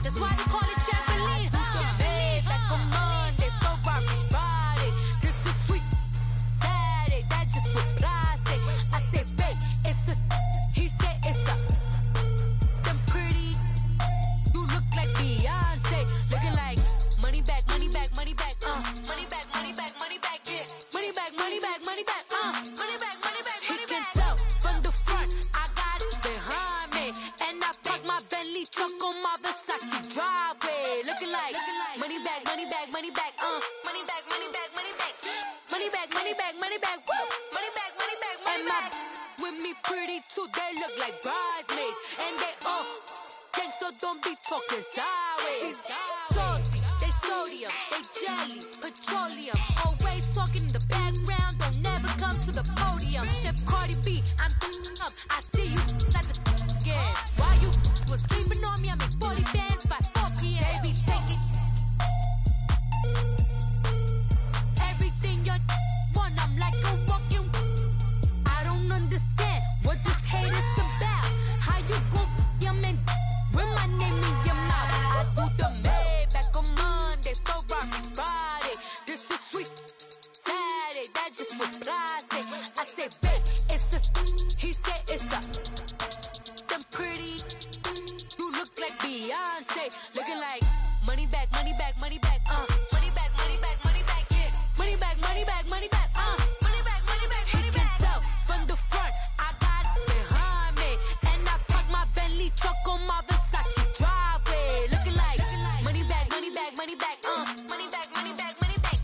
That's why they call it trampoline. Hey, back on Monday, Ferrari Friday. This is sweet Saturday. That's just what I say. I say, babe, it's a. He said it's a. Them pretty. You look like Beyonce. Looking like money back, money back, money back. Money back, money back, money back. Yeah. Money back, money back, money back. Money back, money back, money back. He can tell from the front. I got it behind me, and I park my Bentley truck on my Versace driveway. Looking like money back, money back, money back. Money back, money back, money back. Money back, money back, money back. Woo. Money back, money back, money back. And with me pretty too. They look like bridesmaids, and they gang, so don't be talking sideways. Salty, they sodium, they jelly, petroleum. Always talking in the background, don't never come to the podium. Chef Cardi B, I'm up. I see you like the again. Why you was sleeping on me? I make 40 bands by 4 p.m. They be taking everything you want. I'm like a walking. I don't understand what this hate is about. How you gon' man with my name in your mouth? I do the Maybach on Monday, Ferrari Friday. This is sweet Saturday. That's just what I say. I say, babe, it's a. He said it's a. Them pretty. You look like Beyonce. Looking like money back, money back, money back. Money back, money back, money back. Yeah. Money back, money back, money back. Money back, money back, money back. He can tell from the front. I got it behind me, and I park my Bentley truck on my Versace driveway. Looking like money back, money back, money back. Money back, money back, money back.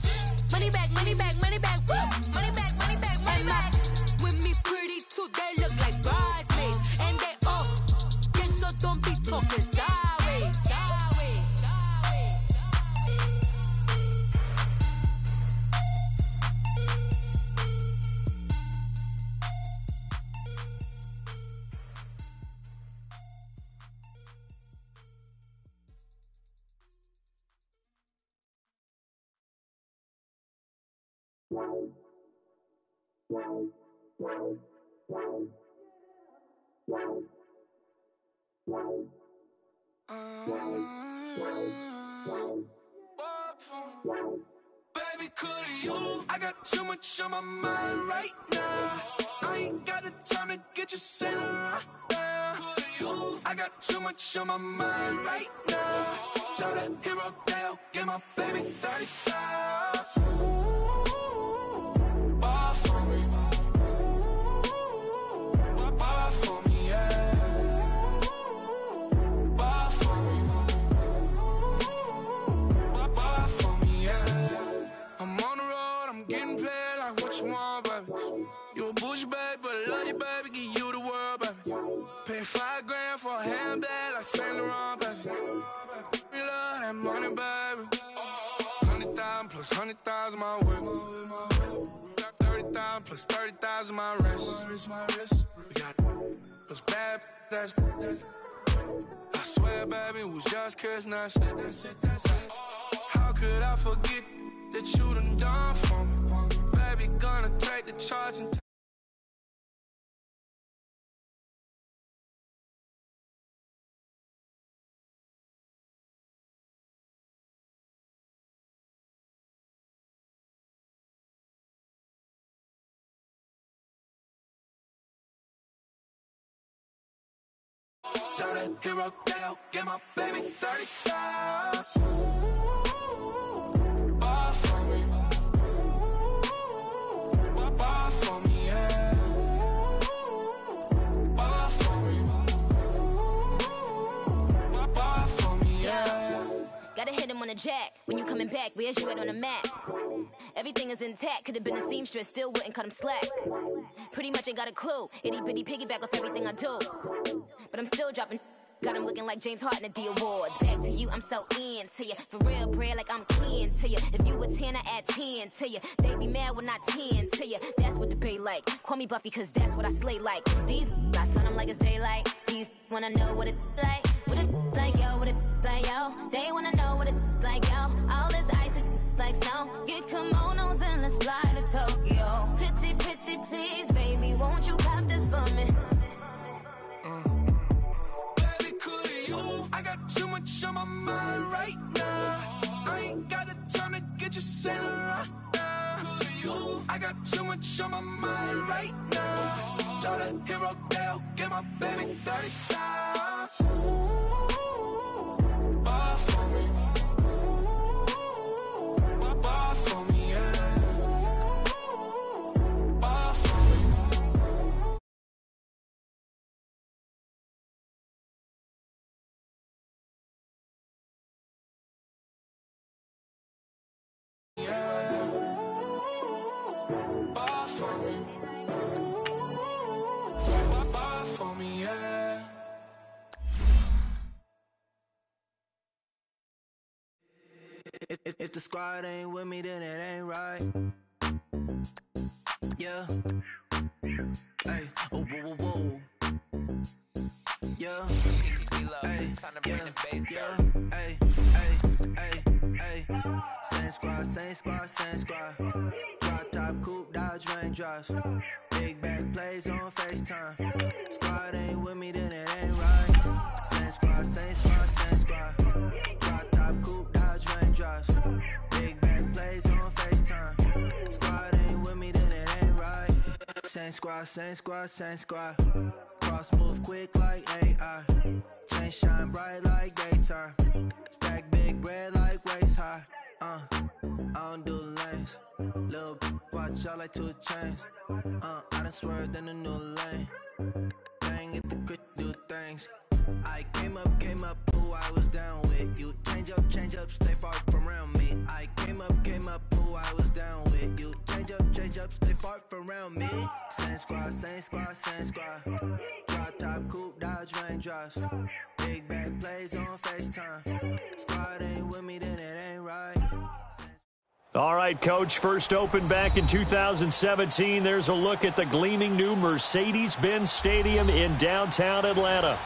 Money back, money back, money back. Woo. Money back, money back, money back. With me pretty too, they look like bridesmaids, and they gang, so don't be talking sideways. Sideways, sideways. Baby, could you? I got too much on my mind right now. I ain't got the time to get you sailing right now. Could you? I got too much on my mind right now. Tell that hero Dale, get my baby 30,000. Ball for me. Ball for me, yeah. Ball for me. Ball for me, yeah. I'm on the road, I'm getting paid like what you want, baby. You a bougie, baby, but I love you, baby. Give you the world, baby. Pay $5 grand for a handbag like Saint Laurent, baby. We love that money, baby. 100,000 plus 100,000 my whip. 30,000 plus 30,000 my wrist. We got those bad, that's I swear, baby, it was just kiss, that's it. How could I forget that you done done for me? Baby, gonna take the charge and tell that hero Dale, get my baby 30,000. Ball for me. Ball for me, yeah. Ball for me. Ball for me, yeah. Gotta hit him on the jack. When you coming back, where's you at on the map? Everything is intact. Could've been a seamstress, still wouldn't cut him slack. Pretty much ain't got a clue. Itty bitty piggyback off everything I do. But I'm still dropping. Got him looking like James Harden at the awards. Back to you, I'm so into you. For real, bread, like I'm keen to you. If you a 10, I add 10 to you. They be mad when I 10 to you. That's what the bay like. Call me Buffy, cause that's what I slay like. These, I sun them like it's daylight. These wanna know what it's like. What it like, yo, what it like, yo. They wanna know what it's like, yo. All this ice is like snow. Get kimonos and let's fly to Tokyo. Pretty, pretty, please, baby, won't you have this for me? I got too much on my mind. just Saint Laurent, yeah. I got too much on my mind right now. So the hero Dale, get my baby 30 bar for me. Bar for me, yeah. Bar for me. Yeah. Bar for me. Bar for me, yeah. If the squad ain't with me, then it ain't right. Yeah. Hey, oh, whoa, whoa, whoa. Yeah. Hey, yeah. Hey, hey, hey, hey. Same squad, same squad, same squad. Drop top, coupe, Dodge raindrops. Big back plays on FaceTime. Squad ain't with me, then it ain't right. Same squad, same squad, same squad. Drop top, coupe, Dodge raindrops. Big back plays on FaceTime. Squad ain't with me, then it ain't right. Same squad, same squad, same squad. Cross move quick like AI. Chain shine bright like daytime. Stack big bread like waist high. I don't do lanes. Little watch out like 2 chains. I done swerved in a new lane. Dang it, the crit do things. I came up, who I was down with. You change up, stay far from around me. I came up, who I was down with. You change up, stay far from around me. Same squad, same squad, same squad. Drop top, coupe, Dodge raindrops. Big back plays on FaceTime. Squad ain't with me, then it ain't right. All right, Coach, first opened back in 2017. There's a look at the gleaming new Mercedes-Benz Stadium in downtown Atlanta.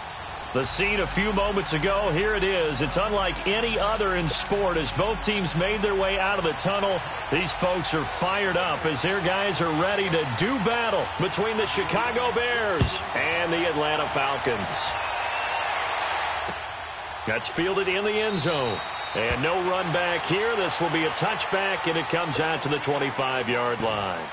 The scene a few moments ago, here it is. It's unlike any other in sport as both teams made their way out of the tunnel. These folks are fired up as their guys are ready to do battle between the Chicago Bears and the Atlanta Falcons. That's fielded in the end zone. And no run back here. This will be a touchback, and it comes out to the 25-yard line.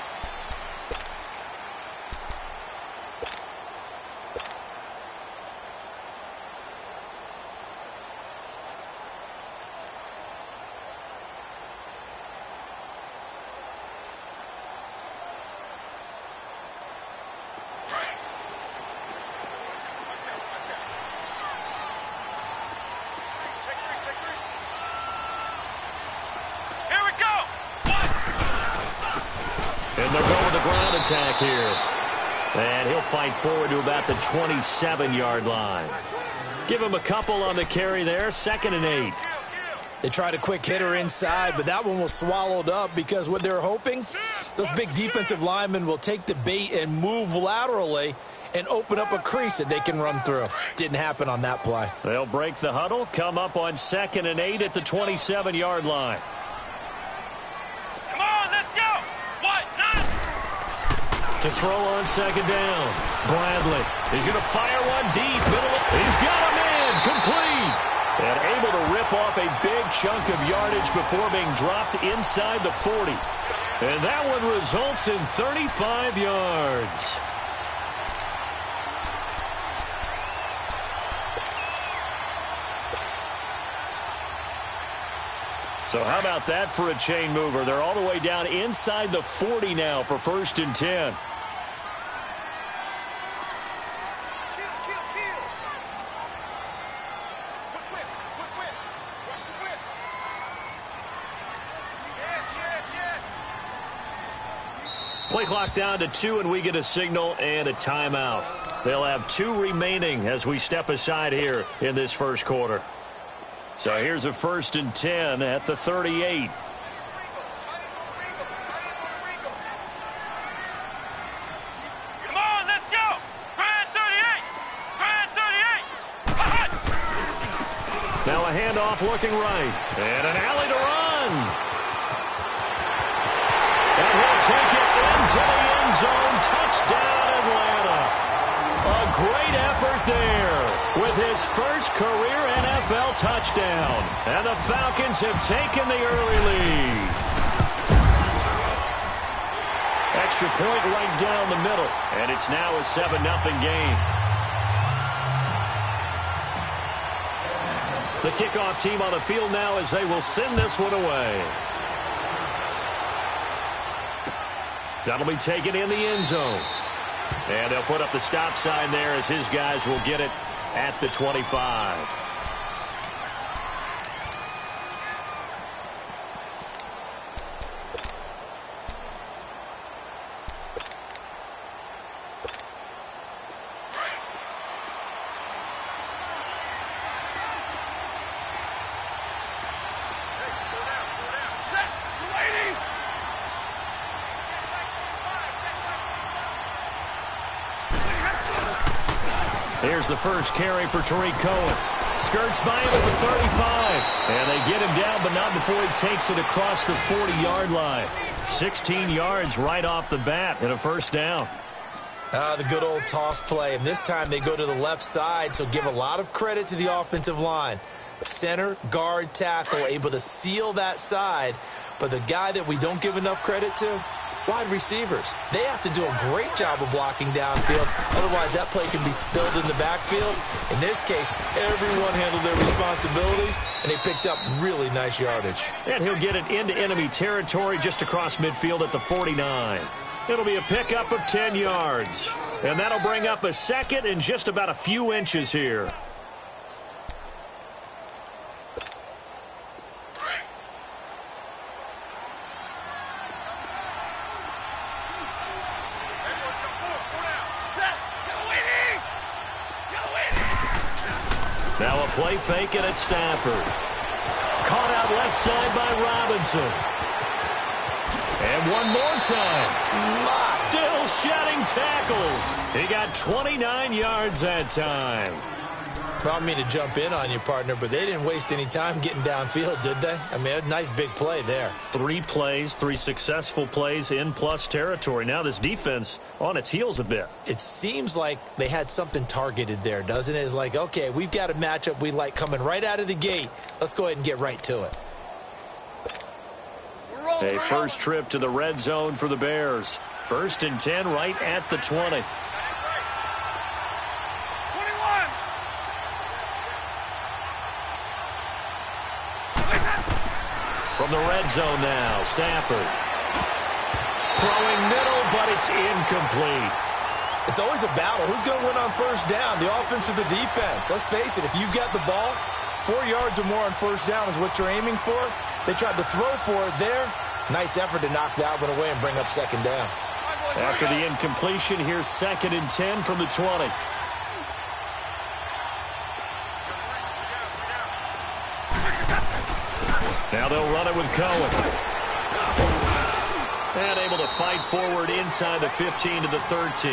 And they'll go with the ground attack here. And he'll fight forward to about the 27-yard line. Give him a couple on the carry there. 2nd and 8. They tried a quick hitter inside, but that one was swallowed up because what they're hoping, those big defensive linemen will take the bait and move laterally and open up a crease that they can run through. Didn't happen on that play. They'll break the huddle, come up on 2nd and 8 at the 27-yard line. Come on, let's go! What? None! To throw on 2nd down. Bradley. He's going to fire one deep. He's got him in. Complete. And able to rip off a big chunk of yardage before being dropped inside the 40. And that one results in 35 yards. So how about that for a chain mover? They're all the way down inside the 40 now for 1st and 10. Play clock down to 2, and we get a signal and a timeout. They'll have 2 remaining as we step aside here in this first quarter. So here's a 1st and 10 at the 38. Come on, let's go! Grind 38! Grind 38! Now a handoff looking right. And an alley to run. And he'll take it into the end zone. Touchdown, Atlanta. A great effort there with his first career NFL touchdown. And the Falcons have taken the early lead. Extra point right down the middle. And it's now a 7-0 game. The kickoff team on the field now as they will send this one away. That'll be taken in the end zone. And they'll put up the stop sign there as his guys will get it at the 25. Here's the first carry for Tariq Cohen. Skirts by him at the 35. And they get him down, but not before he takes it across the 40-yard line. 16 yards right off the bat and a first down. The good old toss play. And this time they go to the left side, so give a lot of credit to the offensive line. Center, guard, tackle, able to seal that side. But the guy that we don't give enough credit to, wide receivers. They have to do a great job of blocking downfield. Otherwise, that play can be spilled in the backfield. In this case, everyone handled their responsibilities, and they picked up really nice yardage. And he'll get it into enemy territory just across midfield at the 49. It'll be a pickup of 10 yards. And that'll bring up a second and just about a few inches here. Now a play fake it at Stafford. Caught out left side by Robinson. And one more time. Still shedding tackles. He got 29 yards that time. I don't mean to jump in on you, partner, but they didn't waste any time getting downfield, did they? I mean, a nice big play there. 3 plays, 3 successful plays in plus territory. Now this defense on its heels a bit. It seems like they had something targeted there, doesn't it? It's like, okay, we've got a matchup we like coming right out of the gate. Let's go ahead and get right to it. A first trip to the red zone for the Bears. 1st and 10 right at the 20. From the red zone now, Stafford. Throwing middle, but it's incomplete. It's always a battle. Who's going to win on first down, the offense or the defense? Let's face it, if you've got the ball, 4 yards or more on first down is what you're aiming for. They tried to throw for it there. Nice effort to knock that one away and bring up second down. After the incompletion, here's 2nd and 10 from the 20. Now they'll run it with Cohen. And able to fight forward inside the 15 to the 13.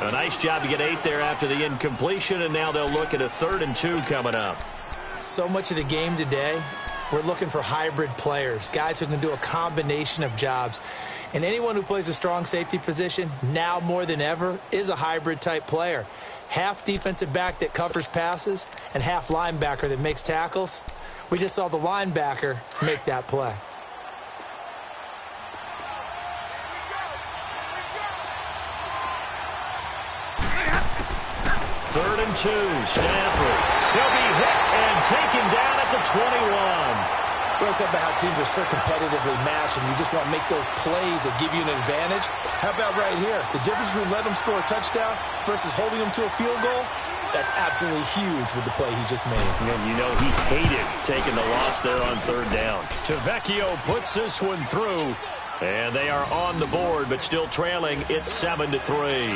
A nice job to get 8 there after the incompletion, and now they'll look at a 3rd and 2 coming up. So much of the game today, we're looking for hybrid players, guys who can do a combination of jobs. And anyone who plays a strong safety position, now more than ever, is a hybrid type player. Half defensive back that covers passes and half linebacker that makes tackles. We just saw the linebacker make that play. Third and 2, Stafford. He'll be hit and taken down at the 21. Well, it's about how teams are so competitively matched, and you just want to make those plays that give you an advantage. How about right here? The difference between letting them score a touchdown versus holding them to a field goal, that's absolutely huge with the play he just made. And you know he hated taking the loss there on 3rd down. Tavecchio puts this one through, and they are on the board, but still trailing. It's 7-3.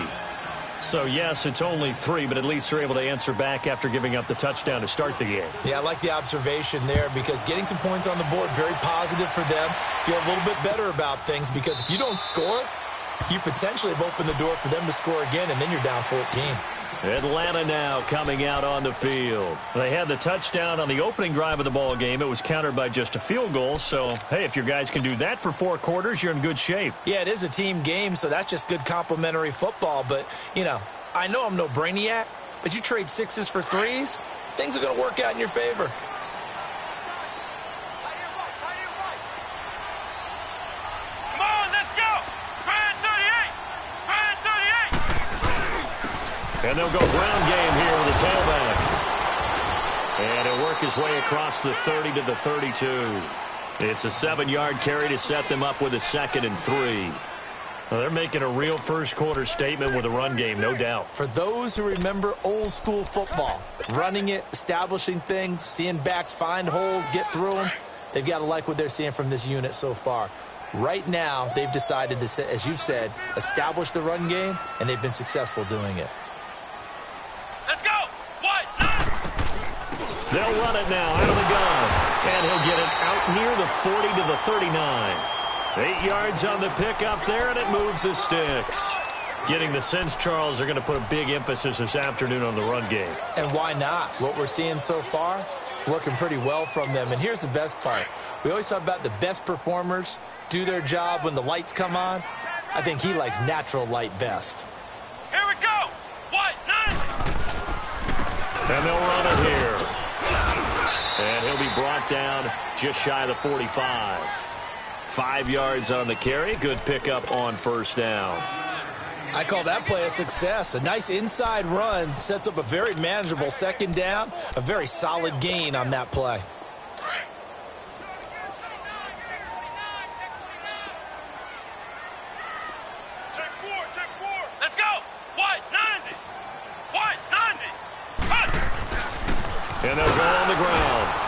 So, yes, it's only 3, but at least they're able to answer back after giving up the touchdown to start the game. Yeah, I like the observation there because getting some points on the board, very positive for them. Feel a little bit better about things because if you don't score, you potentially have opened the door for them to score again, and then you're down 14. Atlanta now coming out on the field. They had the touchdown on the opening drive of the ball game. It was countered by just a field goal. So, hey, if your guys can do that for 4 quarters, you're in good shape. Yeah, it is a team game, so that's just good complimentary football. But, you know, I know I'm no brainiac, but you trade 6s for 3s, things are going to work out in your favor. Come on, let's go. Come And they'll go ground game here with the tailback. And he'll work his way across the 30 to the 32. It's a 7-yard carry to set them up with a 2nd and 3. Well, they're making a real first-quarter statement with a run game, no doubt. For those who remember old-school football, running it, establishing things, seeing backs find holes, get through them, they've got to like what they're seeing from this unit so far. Right now, they've decided to, as you've said, establish the run game, and they've been successful doing it. Let's go! What? They'll run it now out of the gun. And he'll get it out near the 40 to the 39. 8 yards on the pickup there, and it moves the sticks. Getting the sense, Charles, they're going to put a big emphasis this afternoon on the run game. And why not? What we're seeing so far, working pretty well from them. And here's the best part. We always talk about the best performers do their job when the lights come on. I think he likes natural light best. Here we go! What? 9! And they'll run it here. And he'll be brought down just shy of the 45. 5 yards on the carry. Good pickup on first down. I call that play a success. A nice inside run sets up a very manageable 2nd down. A very solid gain on that play. Check 4. Let's go! What? 90! What? 90! Cut! And they'll go on the ground.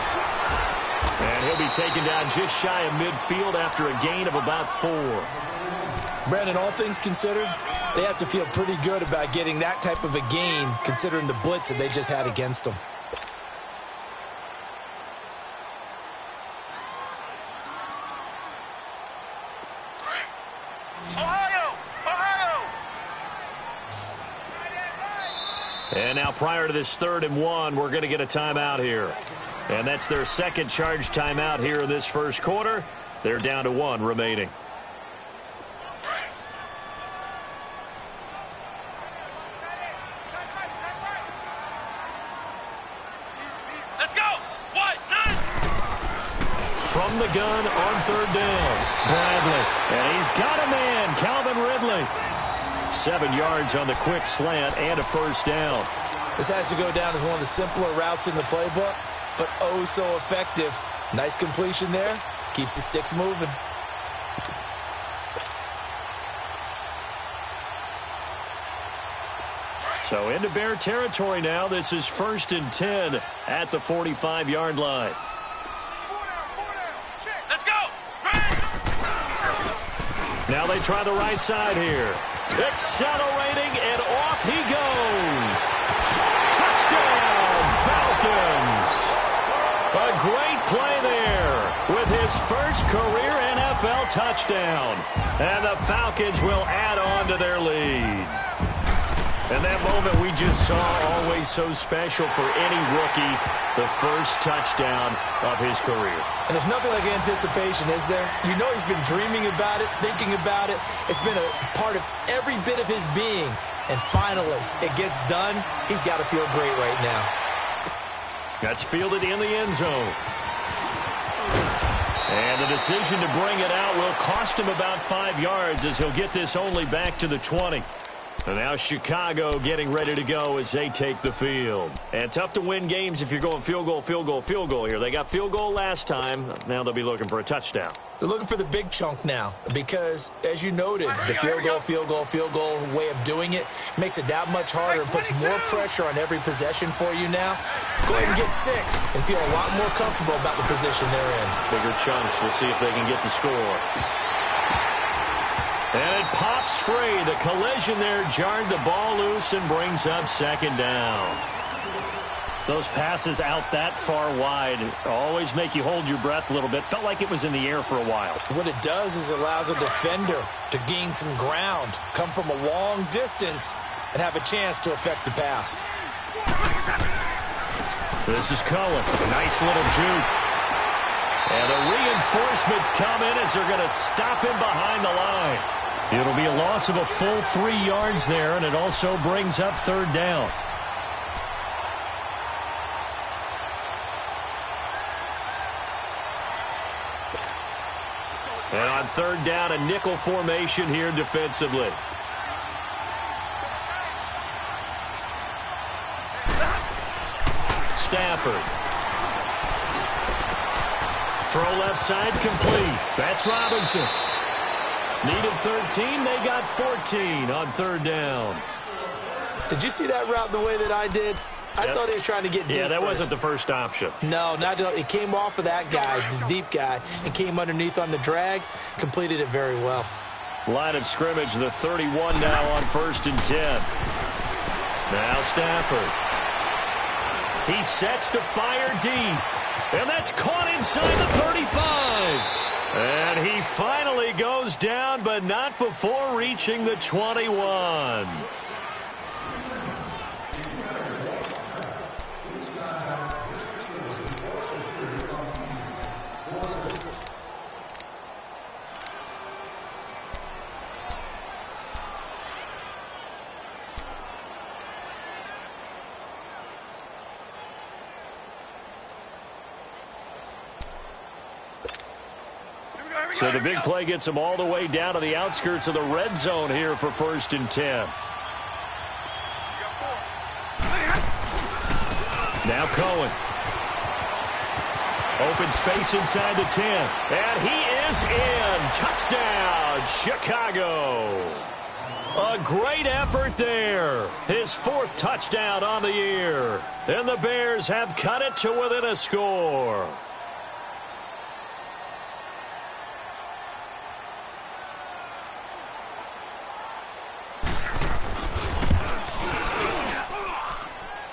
And he'll be taken down just shy of midfield after a gain of about 4. Brandon, all things considered, they have to feel pretty good about getting that type of a gain considering the blitz that they just had against them. Ohio! And now prior to this 3rd and 1, we're going to get a timeout here. And that's their 2nd charge timeout here in this first quarter. They're down to 1 remaining. Let's go! What? 9! From the gun on 3rd down. Bradley. And he's got a man. Calvin Ridley. 7 yards on the quick slant and a first down. This has to go down as one of the simpler routes in the playbook, but oh so effective. Nice completion there. Keeps the sticks moving. So into Bear territory now. This is 1st and 10 at the 45-yard line. Let's go! Now they try the right side here. Accelerating, and off he goes. Touchdown, Falcons. A great play there with his first career NFL touchdown. And the Falcons will add on to their lead. And that moment we just saw, always so special for any rookie, the first touchdown of his career. And there's nothing like anticipation, is there? You know he's been dreaming about it, thinking about it. It's been a part of every bit of his being. And finally, it gets done. He's got to feel great right now. That's fielded in the end zone. And the decision to bring it out will cost him about 5 yards as he'll get this only back to the 20. And now Chicago getting ready to go as they take the field. And tough to win games if you're going field goal here. They got field goal last time. Now they'll be looking for a touchdown. They're looking for the big chunk now because, as you noted, the field goal way of doing it makes it that much harder and puts more pressure on every possession for you now. Go ahead and get 6 and feel a lot more comfortable about the position they're in. Bigger chunks. We'll see if they can get the score. And it pops free. The collision there jarred the ball loose and brings up 2nd down. Those passes out that far wide always make you hold your breath a little bit. Felt like it was in the air for a while. What it does is allows a defender to gain some ground, come from a long distance, and have a chance to affect the pass. This is Cohen. Nice little juke. And the reinforcements come in as they're going to stop him behind the line. It'll be a loss of a full 3 yards there, and it also brings up 3rd down. And on 3rd down, a nickel formation here defensively. Stafford. Throw left side complete. That's Robinson. Needed 13. They got 14 on third down. Did you see that route the way that I did? I thought he was trying to get deep. Yeah, that first. wasn't the first option. No, not it came off of that guy, the deep guy, and came underneath on the drag. Completed it very well. Line of scrimmage, the 31 now on 1st and 10. Now Stafford. He sets to fire deep. And that's caught inside the 35. And he finally goes down, but not before reaching the 21. So the big play gets him all the way down to the outskirts of the red zone here for 1st and 10. Now Cohen. Open space inside the 10. And he is in. Touchdown, Chicago. A great effort there. His 4th touchdown on the year. And the Bears have cut it to within a score.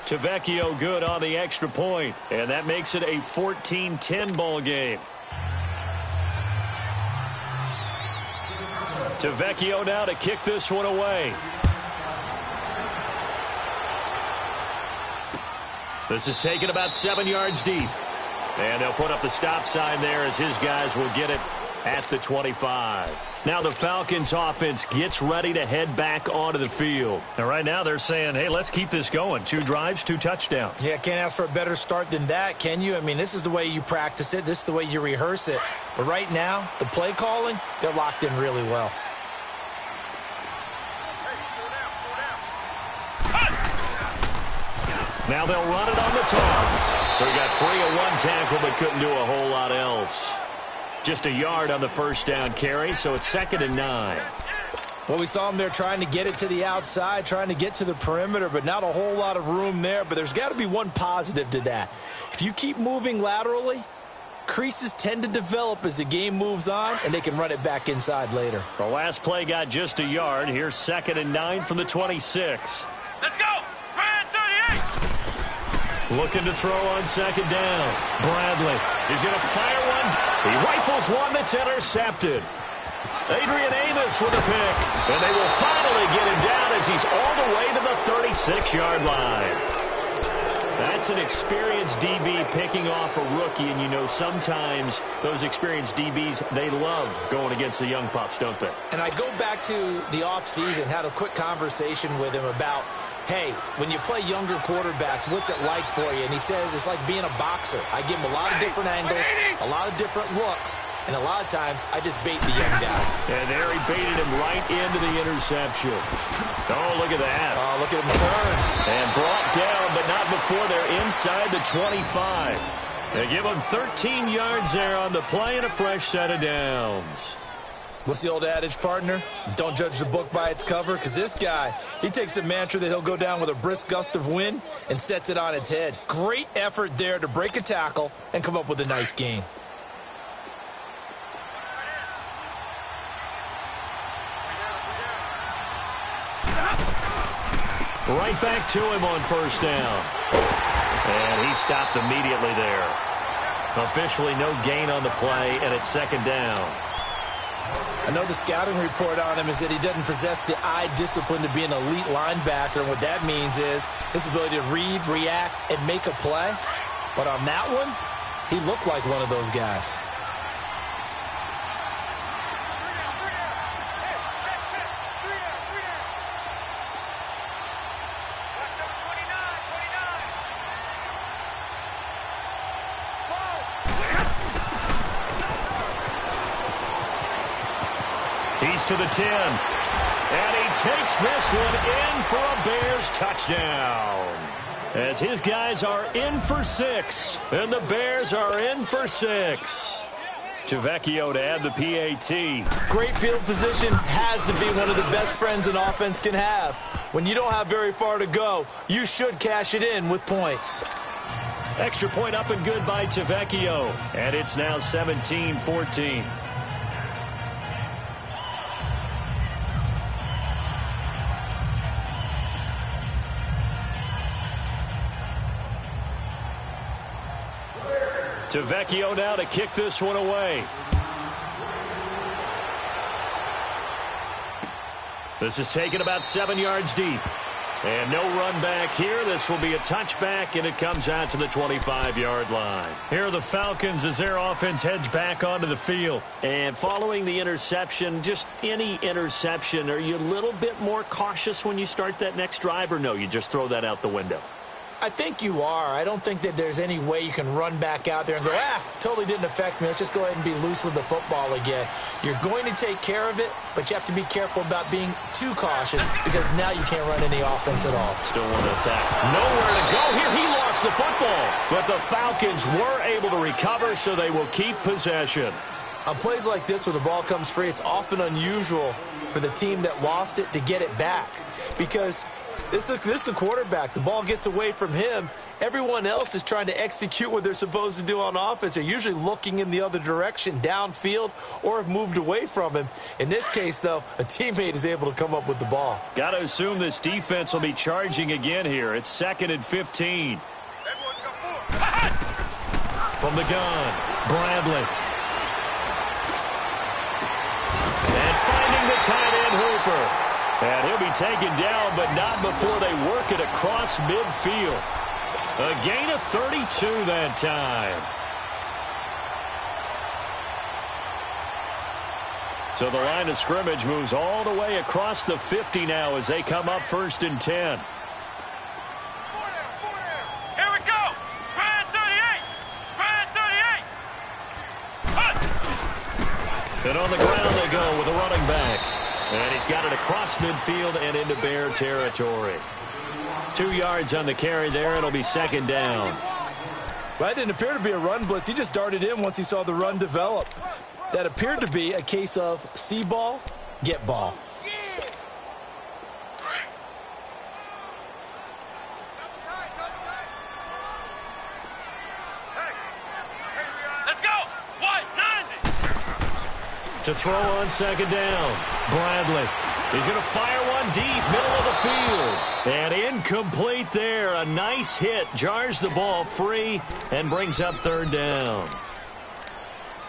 Tavecchio good on the extra point, and that makes it a 14-10 ball game. Tavecchio now to kick this one away. This is taken about 7 yards deep. And they'll put up the stop sign there as his guys will get it at the 25. Now the Falcons offense gets ready to head back onto the field. And right now they're saying, hey, let's keep this going. 2 drives, 2 touchdowns. Yeah, can't ask for a better start than that, can you? I mean, this is the way you practice it. This is the way you rehearse it. But right now, the play calling, they're locked in really well. Now they'll run it on the toss. So he got free of 1 tackle but couldn't do a whole lot else. Just a yard on the first down carry, so it's 2nd and 9. Well, we saw him there trying to get it to the outside, trying to get to the perimeter, but not a whole lot of room there. But there's got to be one positive to that. If you keep moving laterally, creases tend to develop as the game moves on, and they can run it back inside later. The last play got just a yard. Here's 2nd and 9 from the 26. Let's go! Brad 38! Looking to throw on 2nd down. Bradley is going to fire one. He rifles one that's intercepted. Adrian Amos with a pick. And they will finally get him down as he's all the way to the 36-yard line. That's an experienced DB picking off a rookie, and you know sometimes those experienced DBs, they love going against the young pups, don't they? And I go back to the offseason, had a quick conversation with him about, hey, when you play younger quarterbacks, what's it like for you? And he says it's like being a boxer. I give him a lot of different angles, a lot of different looks, and a lot of times I just bait the young guy. And there he baited him right into the interception. Oh, look at that. Oh, look at him turn. And brought down, but not before they're inside the 25. They give him 13 yards there on the play and a fresh set of downs. What's the old adage, partner? Don't judge the book by its cover, because this guy, he takes the mantra that he'll go down with a brisk gust of wind and sets it on its head. Great effort there to break a tackle and come up with a nice gain. Right back to him on first down. And he stopped immediately there. Officially no gain on the play, and it's 2nd down. I know the scouting report on him is that he doesn't possess the eye discipline to be an elite linebacker, and what that means is his ability to read, react, and make a play. But on that one, he looked like one of those guys. He's to the 10. And he takes this one in for a Bears touchdown. as his guys are in for 6, and the Bears are in for 6. Tavecchio to add the PAT. Great field position has to be one of the best friends an offense can have. When you don't have very far to go, you should cash it in with points. Extra point up and good by Tavecchio, and it's now 17-14. Tavecchio now to kick this one away. This is taken about 7 yards deep. And no run back here. This will be a touchback, and it comes out to the 25-yard line. Here are the Falcons as their offense heads back onto the field. And following the interception, just any interception, are you a little bit more cautious when you start that next drive, or no, you just throw that out the window? I think you are. I don't think that there's any way you can run back out there and go, totally didn't affect me. Let's just go ahead and be loose with the football again. You're going to take care of it, but you have to be careful about being too cautious because now you can't run any offense at all. Still want to attack. Nowhere to go here. He lost the football, but the Falcons were able to recover, so they will keep possession. On plays like this where the ball comes free, it's often unusual for the team that lost it to get it back because this is the quarterback. The ball gets away from him. Everyone else is trying to execute what they're supposed to do on offense. They're usually looking in the other direction, downfield, or have moved away from him. In this case, though, a teammate is able to come up with the ball. Got to assume this defense will be charging again here. It's 2nd and 15. From the gun, Bradley. And finding the tight end, Hooper. And he'll be taken down, but not before they work it across midfield. A gain of 32 that time. So the line of scrimmage moves all the way across the 50 now as they come up 1st and 10. Here we go. Brad 38. Brad 38. And on the ground they go with a running back. And he's got it across midfield and into Bear territory. 2 yards on the carry there. It'll be 2nd down. Well, that didn't appear to be a run blitz. He just darted in once he saw the run develop. That appeared to be a case of see ball, get ball. Let's go. White 90. To throw on 2nd down. Bradley. He's going to fire one deep, middle of the field. And incomplete there. A nice hit. Jars the ball free and brings up 3rd down.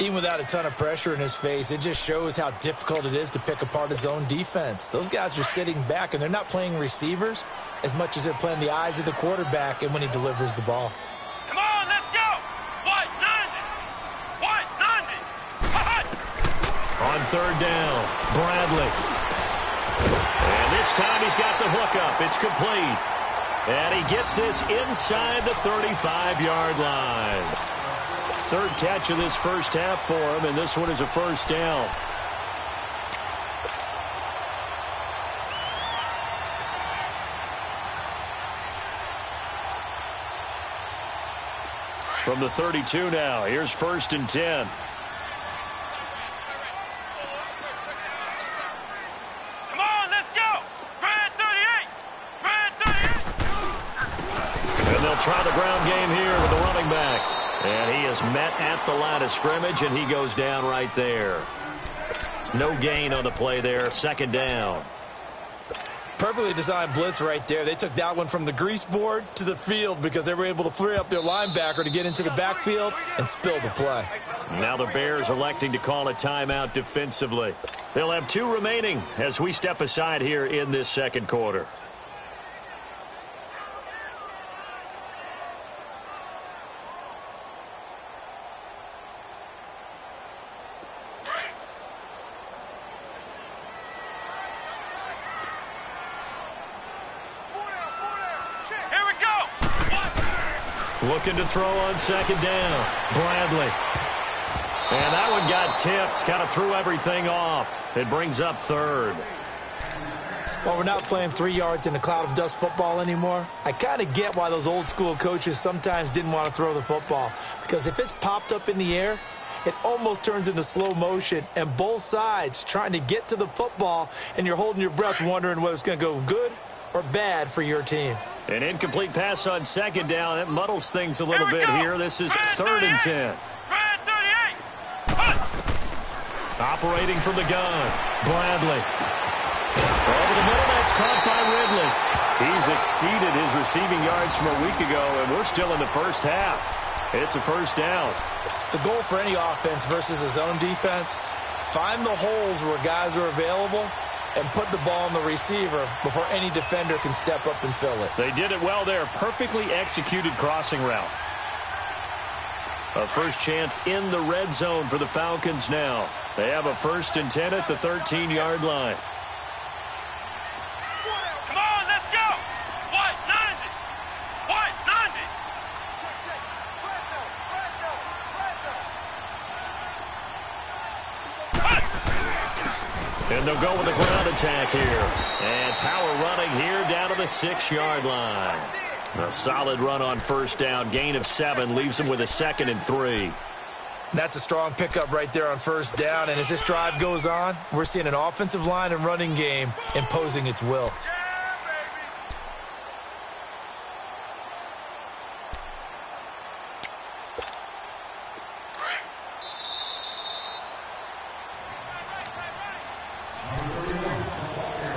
Even without a ton of pressure in his face, it just shows how difficult it is to pick apart his own defense. Those guys are sitting back, and they're not playing receivers as much as they're playing the eyes of the quarterback and when he delivers the ball. Come on, let's go. White 90. White 90. On 3rd down, Bradley. And this time he's got the hookup. It's complete. And he gets this inside the 35-yard line. 3rd catch of this first half for him, and this one is a 1st down. From the 32 now, here's 1st and 10. Come on, let's go. Brad 38. Brad 38. And they'll try the ground game here with the running back. And he is met at the line of scrimmage, and he goes down right there. No gain on the play there. 2nd down. Perfectly designed blitz right there. They took that one from the grease board to the field because they were able to free up their linebacker to get into the backfield and spill the play. Now the Bears electing to call a timeout defensively. They'll have 2 remaining as we step aside here in this 2nd quarter. Looking to throw on 2nd down. Bradley. And that one got tipped. Kind of threw everything off. It brings up 3rd. While we're not playing 3 yards in a cloud of dust football anymore, I kind of get why those old school coaches sometimes didn't want to throw the football. Because if it's popped up in the air, it almost turns into slow motion, and both sides trying to get to the football, and you're holding your breath wondering whether it's going to go good or bad for your team. An incomplete pass on second down. That muddles things a little bit here. This is 3rd and 10. Operating from the gun, Bradley. Over the middle, that's caught by Ridley. He's exceeded his receiving yards from a week ago, and we're still in the first half. It's a first down. The goal for any offense versus a zone defense, find the holes where guys are available and put the ball on the receiver before any defender can step up and fill it. They did it well there. Perfectly executed crossing route. A first chance in the red zone for the Falcons now. They have a 1st and 10 at the 13-yard line. Come on, let's go. What? 90. What? 90. And they'll go with the ground attack here. And power running here down to the 6-yard line. A solid run on first down. Gain of 7 leaves them with a 2nd and 3. That's a strong pickup right there on first down. And as this drive goes on, we're seeing an offensive line and running game imposing its will.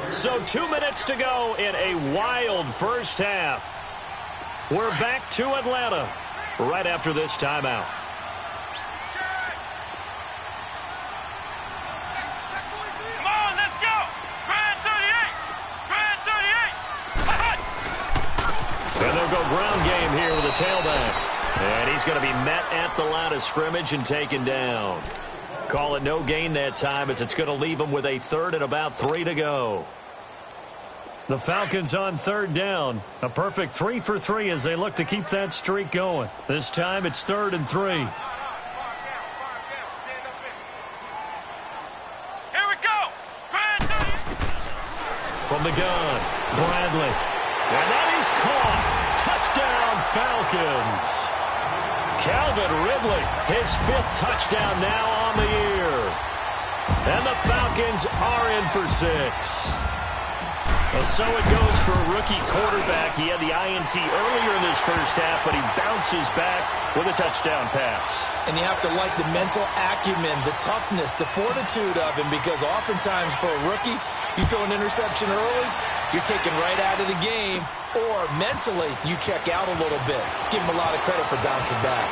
So 2 minutes to go in a wild first half. We're back to Atlanta right after this timeout. Come on, let's go. Grand 38. Grand 38. And they'll go ground game here with a tailback. And he's going to be met at the line of scrimmage and taken down. Call it no gain that time as it's going to leave him with a 3rd and about 3 to go. The Falcons on 3rd down. A perfect 3 for 3 as they look to keep that streak going. This time it's 3rd and 3. Here we go. Grand 38. From the gun, Bradley. And that is caught. Touchdown, Falcons. Calvin Ridley, his 5th touchdown now on the year. And the Falcons are in for 6. Well, so it goes for a rookie quarterback. He had the INT earlier in this first half, but he bounces back with a touchdown pass. And you have to like the mental acumen, the toughness, the fortitude of him, because oftentimes for a rookie, you throw an interception early, you're taken right out of the game, or mentally you check out a little bit. Give him a lot of credit for bouncing back.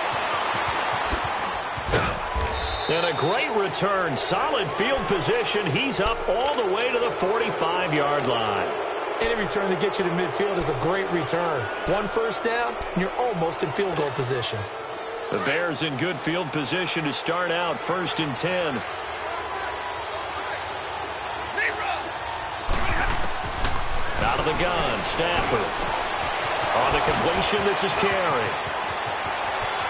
And a great return. Solid field position. He's up all the way to the 45-yard line. Any return that gets you to midfield is a great return. 1 first down, and you're almost in field goal position. The Bears in good field position to start out 1st and 10. Out of the gun, Stafford. On the completion, this is Carey.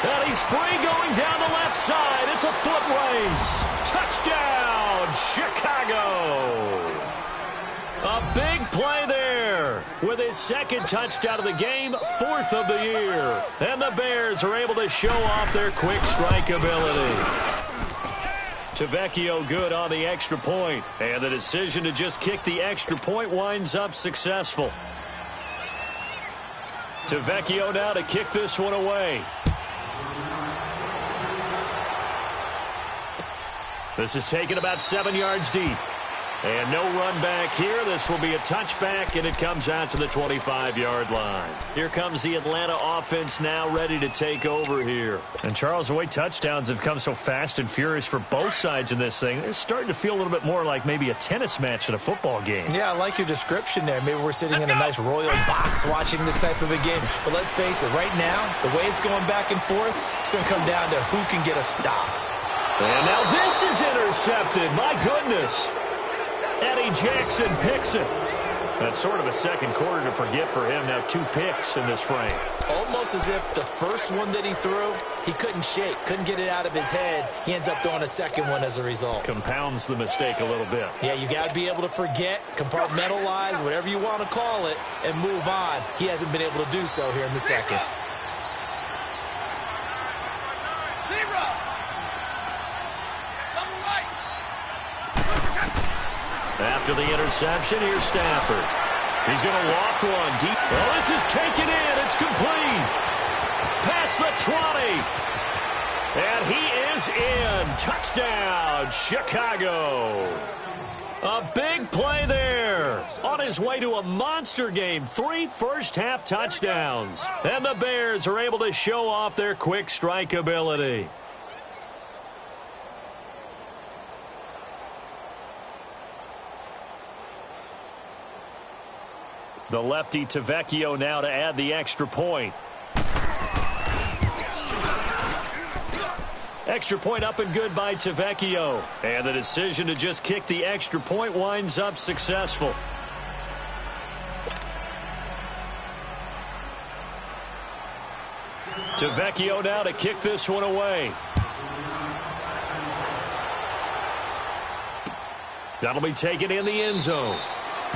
And he's free going down the left side. It's a foot race. Touchdown, Chicago. A big play there with his 2nd touchdown of the game, 4th of the year. And the Bears are able to show off their quick strike ability. Tavecchio good on the extra point. And the decision to just kick the extra point winds up successful. Tavecchio now to kick this one away. This is taken about 7 yards deep. And no run back here. This will be a touchback, and it comes out to the 25-yard line. Here comes the Atlanta offense now ready to take over here. And, Charles, the way touchdowns have come so fast and furious for both sides in this thing, it's starting to feel a little bit more like maybe a tennis match than a football game. Yeah, I like your description there. Maybe we're sitting in a nice royal box watching this type of a game. But let's face it, right now, the way it's going back and forth, it's going to come down to who can get a stop. And now this is intercepted. My goodness. Eddie Jackson picks it. That's sort of a second quarter to forget for him. Now 2 picks in this frame. Almost as if the first one that he threw, he couldn't shake, couldn't get it out of his head. He ends up throwing a second one as a result. Compounds the mistake a little bit. Yeah, you got to be able to forget, compartmentalize, whatever you want to call it, and move on. He hasn't been able to do so here in the second. After the interception, here's Stafford. He's going to loft one deep. Oh, this is taken in. It's complete. Past the 20. And he is in. Touchdown, Chicago. A big play there. On his way to a monster game. 3 first-half touchdowns. And the Bears are able to show off their quick strike ability. The lefty Tavecchio now to add the extra point. Extra point up and good by Tavecchio. And the decision to just kick the extra point winds up successful. Tavecchio now to kick this one away. That'll be taken in the end zone.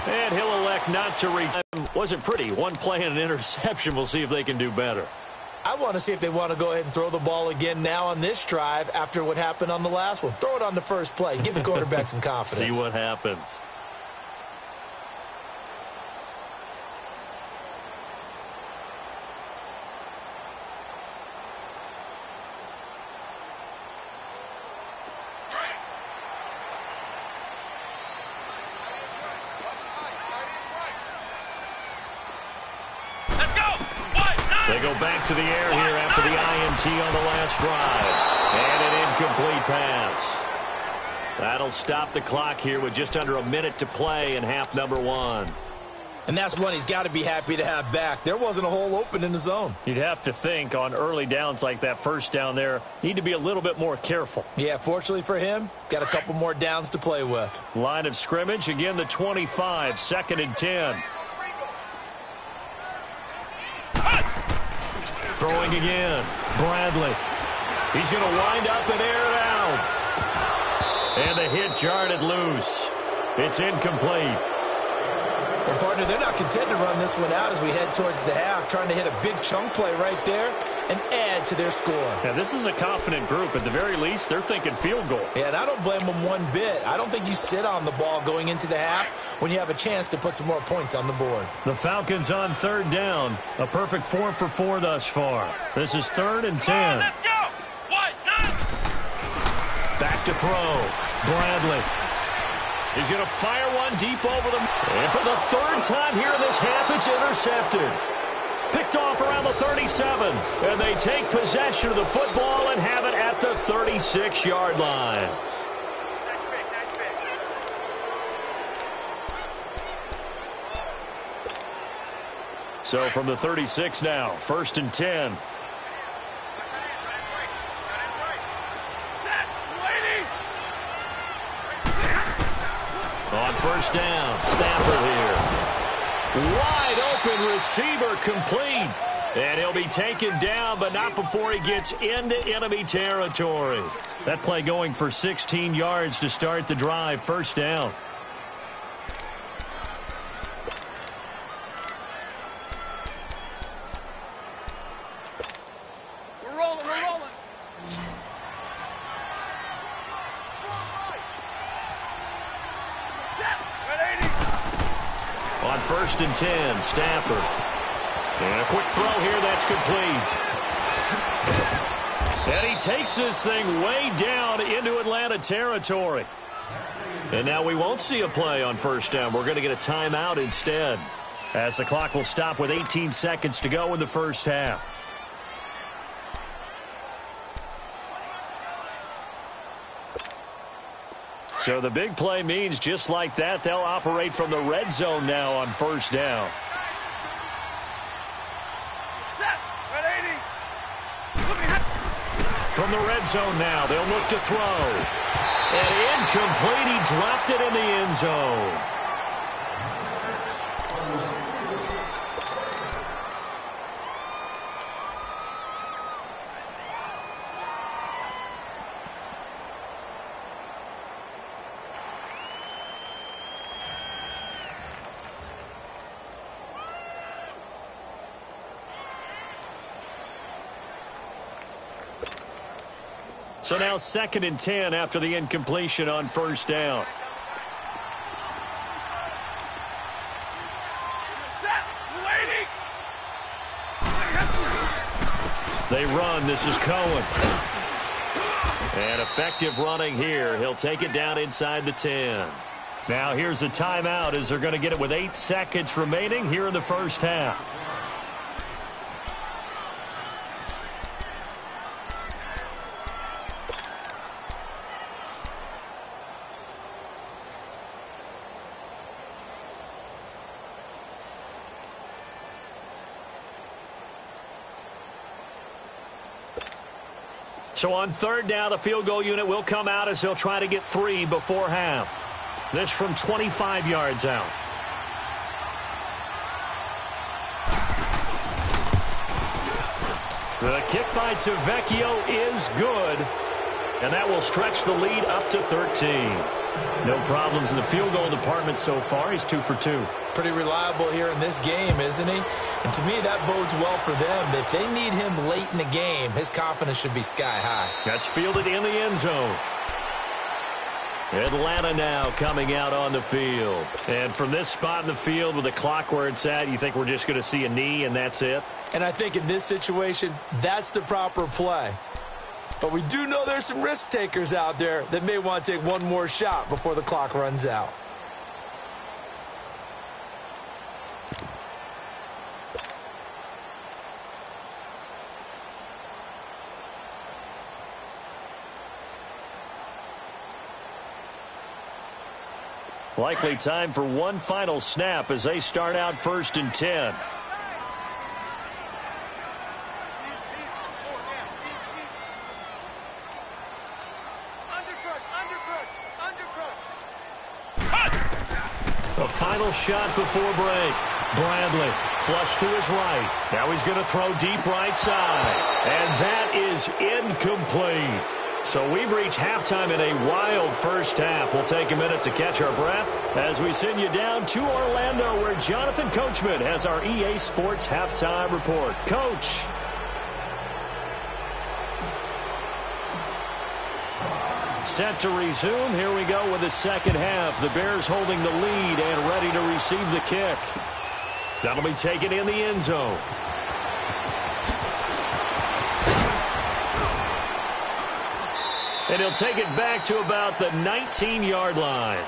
And he'll elect not to reach. Wasn't pretty. One play and an interception. We'll see if they can do better. I want to see if they want to go ahead and throw the ball again now on this drive after what happened on the last one. Throw it on the first play. Give the quarterback some confidence. See what happens. They go back to the air here after the INT on the last drive. And an incomplete pass. That'll stop the clock here with just under a minute to play in half number 1. And that's one he's got to be happy to have back. There wasn't a hole open in the zone. You'd have to think on early downs like that first down there, need to be a little bit more careful. Yeah, fortunately for him, got a couple more downs to play with. Line of scrimmage, again the 25, 2nd and 10. Throwing again. Bradley. He's going to wind up and air it out. And the hit jarred it loose. It's incomplete. Well, partner, they're not content to run this one out as we head towards the half, trying to hit a big chunk play right there and add to their score. Yeah, this is a confident group. At the very least, they're thinking field goal. Yeah, and I don't blame them one bit. I don't think you sit on the ball going into the half when you have a chance to put some more points on the board. The Falcons on 3rd down. A perfect 4 for 4 thus far. This is 3rd and 10. Let's go! What? Back to throw. Bradley. He's going to fire one deep over them. And for the 3rd time here in this half, it's intercepted. Picked off around the 37. And they take possession of the football and have it at the 36-yard line. Nice pick. So from the 36 now, 1st and 10. On 1st down, Stafford here. Wide open receiver complete. And he'll be taken down, but not before he gets into enemy territory. That play going for 16 yards to start the drive. 1st down. We're rolling. On 1st and 10, Stafford. And a quick throw here, that's complete. And he takes this thing way down into Atlanta territory. And now we won't see a play on 1st down. We're going to get a timeout instead, as the clock will stop with 18 seconds to go in the 1st half. So the big play means just like that, they'll operate from the red zone now on 1st down. From the red zone now, they'll look to throw. And incomplete, he dropped it in the end zone. So now 2nd and 10 after the incompletion on first down. They run. This is Cohen. And effective running here. He'll take it down inside the 10. Now here's a timeout as they're going to get it with 8 seconds remaining here in the first half. So on 3rd down, the field goal unit will come out as they'll try to get 3 before half. This from 25 yards out. The kick by Tavecchio is good, and that will stretch the lead up to 13. No problems in the field goal department so far. He's 2 for 2. Pretty reliable here in this game, isn't he? And to me, that bodes well for them. If they need him late in the game, his confidence should be sky high. That's fielded in the end zone. Atlanta now coming out on the field. And from this spot in the field with the clock where it's at, you think we're just going to see a knee and that's it? And I think in this situation, that's the proper play. But we do know there's some risk takers out there that may want to take one more shot before the clock runs out. Likely time for one final snap as they start out 1st and 10. A final shot before break. Bradley flush to his right. Now he's going to throw deep right side. And that is incomplete. So we've reached halftime in a wild first half. We'll take a minute to catch our breath as we send you down to Orlando where Jonathan Coachman has our EA Sports halftime report. Coach. Set to resume. Here we go with the second half. The Bears holding the lead and ready to receive the kick. That'll be taken in the end zone. And he'll take it back to about the 19-yard line.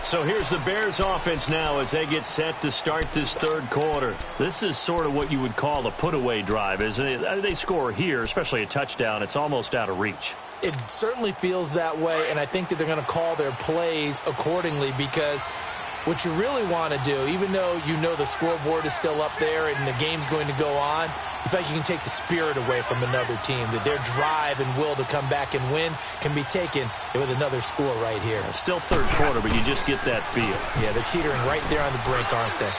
So here's the Bears offense now as they get set to start this 3rd quarter. This is sort of what you would call a put-away drive, isn't it? They score here, especially a touchdown. It's almost out of reach. It certainly feels that way, and I think that they're going to call their plays accordingly because what you really want to do, even though you know the scoreboard is still up there and the game's going to go on, in fact, you can take the spirit away from another team, that their drive and will to come back and win can be taken with another score right here. Still 3rd quarter, but you just get that feel. Yeah, they're teetering right there on the brink, aren't they?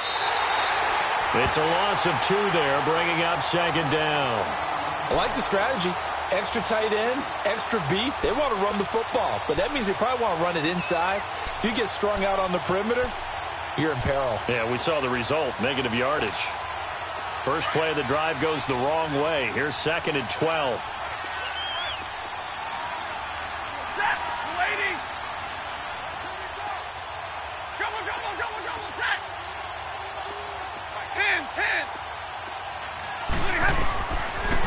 It's a loss of 2 there, bringing up 2nd down. I like the strategy. Extra tight ends, extra beef. They want to run the football, but that means they probably want to run it inside. If you get strung out on the perimeter, you're in peril. Yeah, we saw the result, negative yardage. First play of the drive goes the wrong way. Here's 2nd and 12. Set, waiting. Double, set. 10.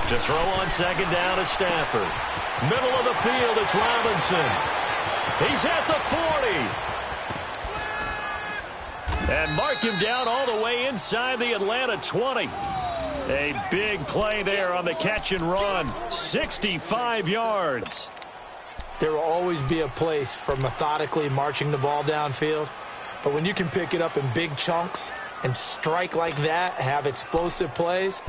To throw on 2nd down is Stafford. Middle of the field, it's Robinson. He's at the 40. And mark him down all the way inside the Atlanta 20. A big play there on the catch and run. 65 yards. There will always be a place for methodically marching the ball downfield. But when you can pick it up in big chunks and strike like that, have explosive plays,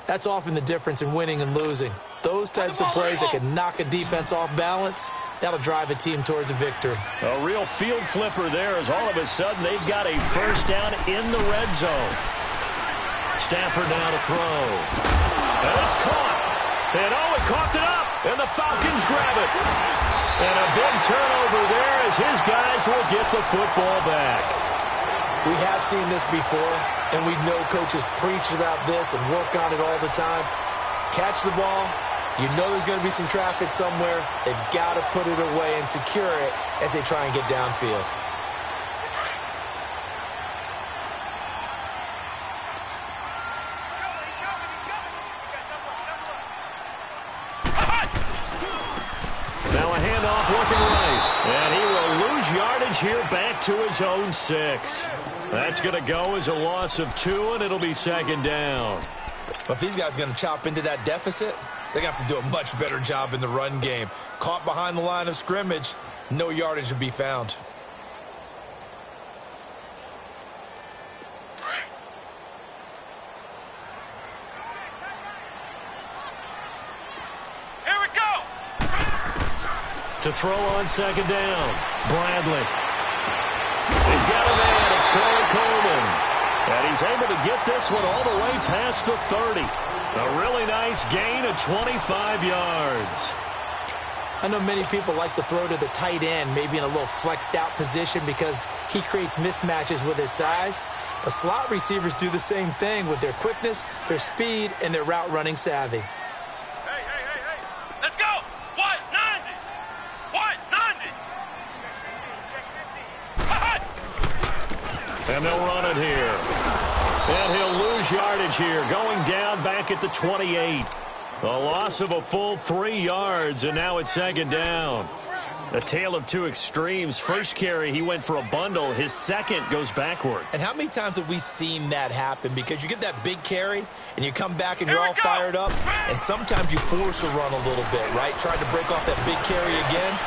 that's often the difference in winning and losing. Those types of plays that can knock a defense off balance, that'll drive a team towards a victory. A real field flipper there as all of a sudden they've got a first down in the red zone. Stafford now to throw. And it's caught. And he coughed it up. And the Falcons grab it. And a big turnover there as his guys will get the football back. We have seen this before, and we know coaches preach about this and work on it all the time. Catch the ball, You know there's going to be some traffic somewhere. They've got to put it away and secure it as they try and get downfield. Now a handoff looking right. And he will lose yardage here back to his own 6. That's going to go as a loss of 2, and it'll be second down. But if these guys are going to chop into that deficit, they're going to have to do a much better job in the run game. Caught behind the line of scrimmage, no yardage to be found. Here we go. To throw on second down, Bradley. He's got a man. It's Corey Coleman. And he's able to get this one all the way past the 30. A really nice gain of 25 yards. I know many people like to throw to the tight end, maybe in a little flexed out position because he creates mismatches with his size. But slot receivers do the same thing with their quickness, their speed, and their route running savvy. Hey. Let's go. What? 90. What? 90. And they'll run it here. And he'll lose yardage here, going down back at the 28. A loss of a full 3 yards, and now it's second down. A tale of two extremes. First carry, he went for a bundle. His second goes backward. And how many times have we seen that happen? Because you get that big carry, and you come back and you're all fired up, and sometimes you force a run a little bit, right? Trying to break off that big carry again.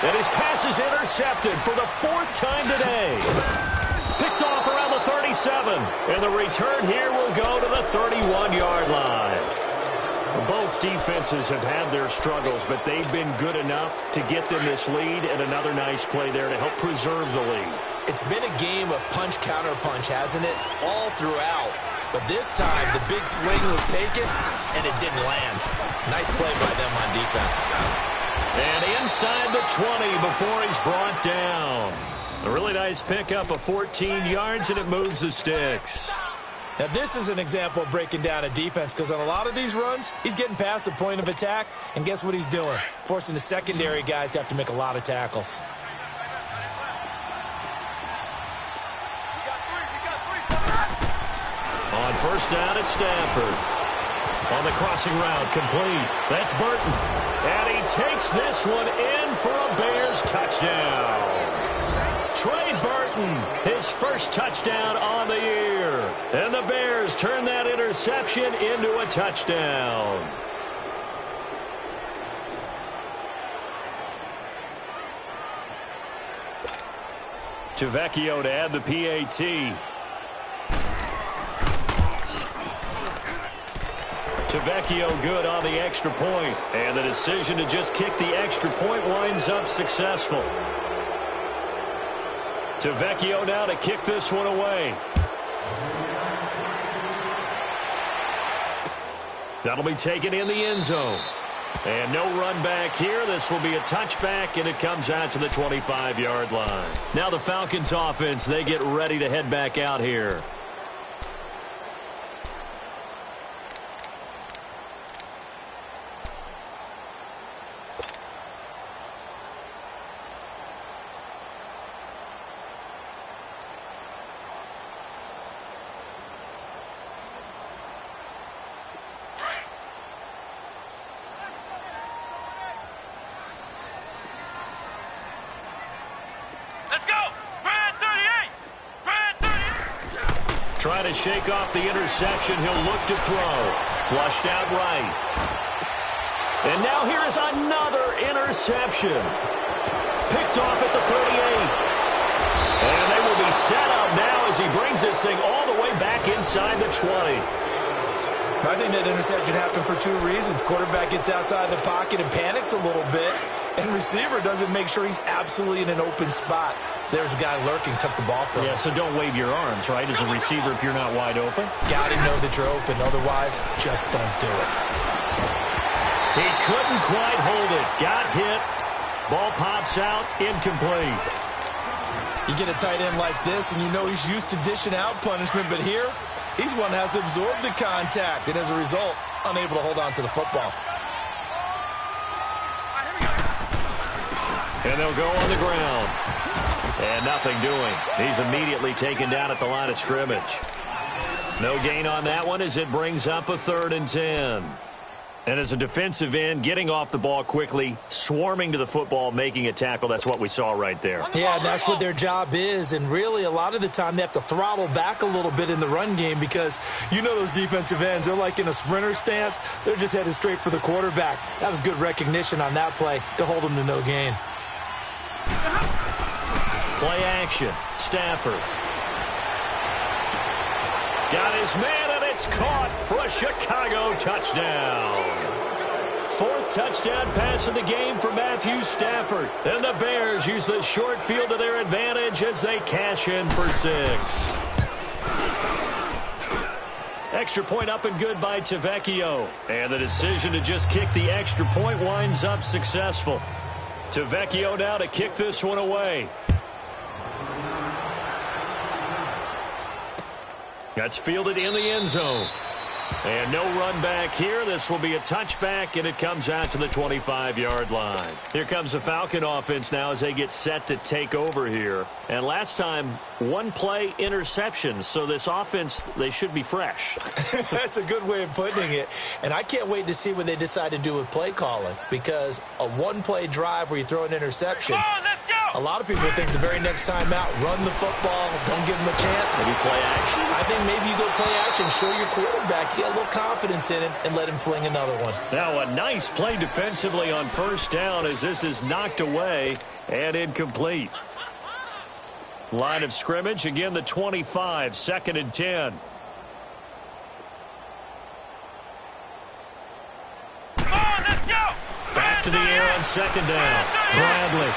And his pass is intercepted for the 4th time today. Picked off around the 37. And the return here will go to the 31-yard line. Both defenses have had their struggles, but they've been good enough to get them this lead, and another nice play there to help preserve the lead. It's been a game of punch-counter-punch, hasn't it? All throughout. But this time, the big swing was taken, and it didn't land. Nice play by them on defense. And inside the 20 before he's brought down. A really nice pickup of 14 yards, and it moves the sticks. Now, this is an example of breaking down a defense because on a lot of these runs, he's getting past the point of attack, and guess what he's doing? Forcing the secondary guys to have to make a lot of tackles. On first down, it's Stafford. On the crossing route, complete. That's Burton. And he takes this one in for a Bears touchdown. Trey Burton, his first touchdown on the year. And the Bears turn that interception into a touchdown. Tavecchio to add the PAT. Tavecchio good on the extra point. And the decision to just kick the extra point winds up successful. Tavecchio now to kick this one away. That'll be taken in the end zone. And no run back here. This will be a touchback, and it comes out to the 25-yard line. Now the Falcons offense, they get ready to head back out here. Trying to shake off the interception. He'll look to throw. Flushed out right. And now here is another interception. Picked off at the 38. And they will be set up now as he brings this thing all the way back inside the 20. I think that interception happened for 2 reasons. Quarterback gets outside the pocket and panics a little bit, and receiver doesn't make sure he's absolutely in an open spot. So there's a guy lurking, took the ball from him. Yeah, so don't wave your arms, right, as a receiver if you're not wide open. Got to know that you're open. Otherwise, just don't do it. He couldn't quite hold it. Got hit. Ball pops out. Incomplete. You get a tight end like this, and you know he's used to dishing out punishment, but here, he's one that has to absorb the contact, and as a result, unable to hold on to the football. And they'll go on the ground. And nothing doing. He's immediately taken down at the line of scrimmage. No gain on that one as it brings up a 3rd and 10. And as a defensive end, getting off the ball quickly, swarming to the football, making a tackle, that's what we saw right there. Yeah, that's what their job is. And really, a lot of the time, they have to throttle back a little bit in the run game because you know those defensive ends, they're like in a sprinter stance. They're just headed straight for the quarterback. That was good recognition on that play to hold them to no gain. Play action. Stafford. Got his man, and it's caught for a Chicago touchdown. 4th touchdown pass of the game for Matthew Stafford. And the Bears use the short field to their advantage as they cash in for 6. Extra point up and good by Tavecchio. And the decision to just kick the extra point winds up successful. Tavecchio now to kick this one away. That's fielded in the end zone. And no run back here. This will be a touchback, and it comes out to the 25-yard line. Here comes the Falcon offense now as they get set to take over here. And last time, 1-play interception. So this offense, they should be fresh. That's a good way of putting it. And I can't wait to see what they decide to do with play calling, because a 1-play drive where you throw an interception, a lot of people think the very next time out, run the football, don't give them a chance. Maybe play action? I think maybe you go play action, show your quarterback, get a little confidence in him, and let him fling another one. Now a nice play defensively on 1st down as this is knocked away and incomplete. Line of scrimmage, again the 25, 2nd and 10. Back to the air on 2nd down. Bradley.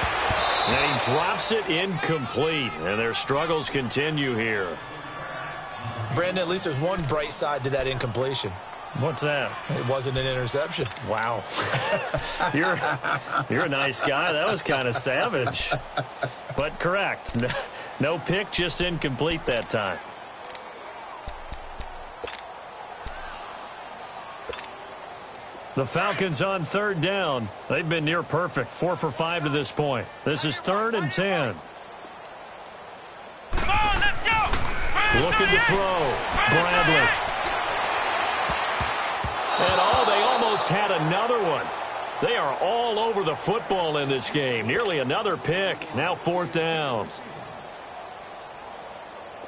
And he drops it incomplete. And their struggles continue here. Brandon, at least there's one bright side to that incompletion. What's that? It wasn't an interception. Wow. You're a nice guy. That was kind of savage. But correct. No pick, just incomplete that time. The Falcons on 3rd down. They've been near perfect. 4 for 5 to this point. This is 3rd and 10. Come on, let's go! Looking to throw. Bradley. And they almost had another one. They are all over the football in this game. Nearly another pick. Now 4th down.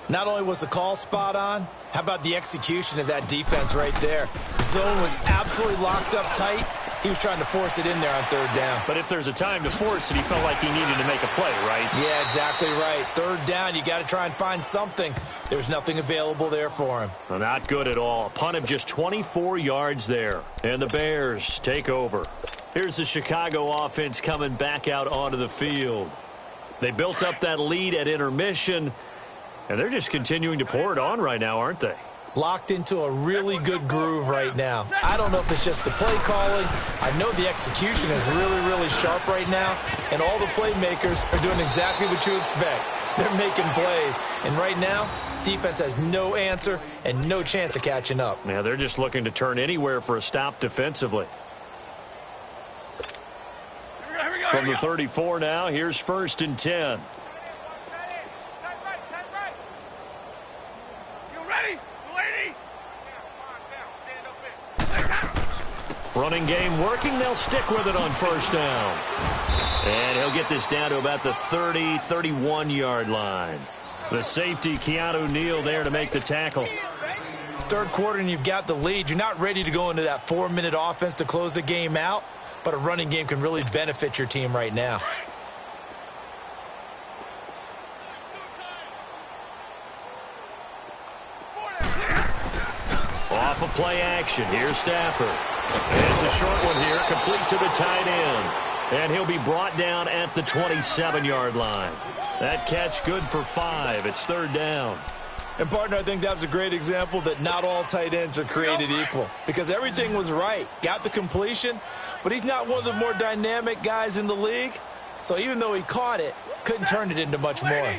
Not only was the call spot on, how about the execution of that defense right there? Zone was absolutely locked up tight. He was trying to force it in there on 3rd down. But if there's a time to force it, he felt like he needed to make a play, right? Yeah, exactly right. 3rd down, you got to try and find something. There's nothing available there for him. Well, not good at all. A punt of just 24 yards there. And the Bears take over. Here's the Chicago offense coming back out onto the field. They built up that lead at intermission, and they're just continuing to pour it on right now, aren't they? Locked into a really good groove right now. I don't know if it's just the play calling. I know the execution is really, really sharp right now, and all the playmakers are doing exactly what you expect. They're making plays, and right now, defense has no answer and no chance of catching up. Yeah, they're just looking to turn anywhere for a stop defensively. From the 34 now, here's 1st and 10. Running game working. They'll stick with it on 1st down. And he'll get this down to about the 30, 31-yard line. The safety, Keanu Neal, there to make the tackle. 3rd quarter and you've got the lead. You're not ready to go into that 4-minute offense to close the game out, but a running game can really benefit your team right now. Off of play action. Here's Stafford. And it's a short one here, complete to the tight end. And he'll be brought down at the 27-yard line. That catch good for 5. It's 3rd down. And, partner, I think that was a great example that not all tight ends are created equal, because everything was right. Got the completion, but he's not one of the more dynamic guys in the league. So even though he caught it, couldn't turn it into much more.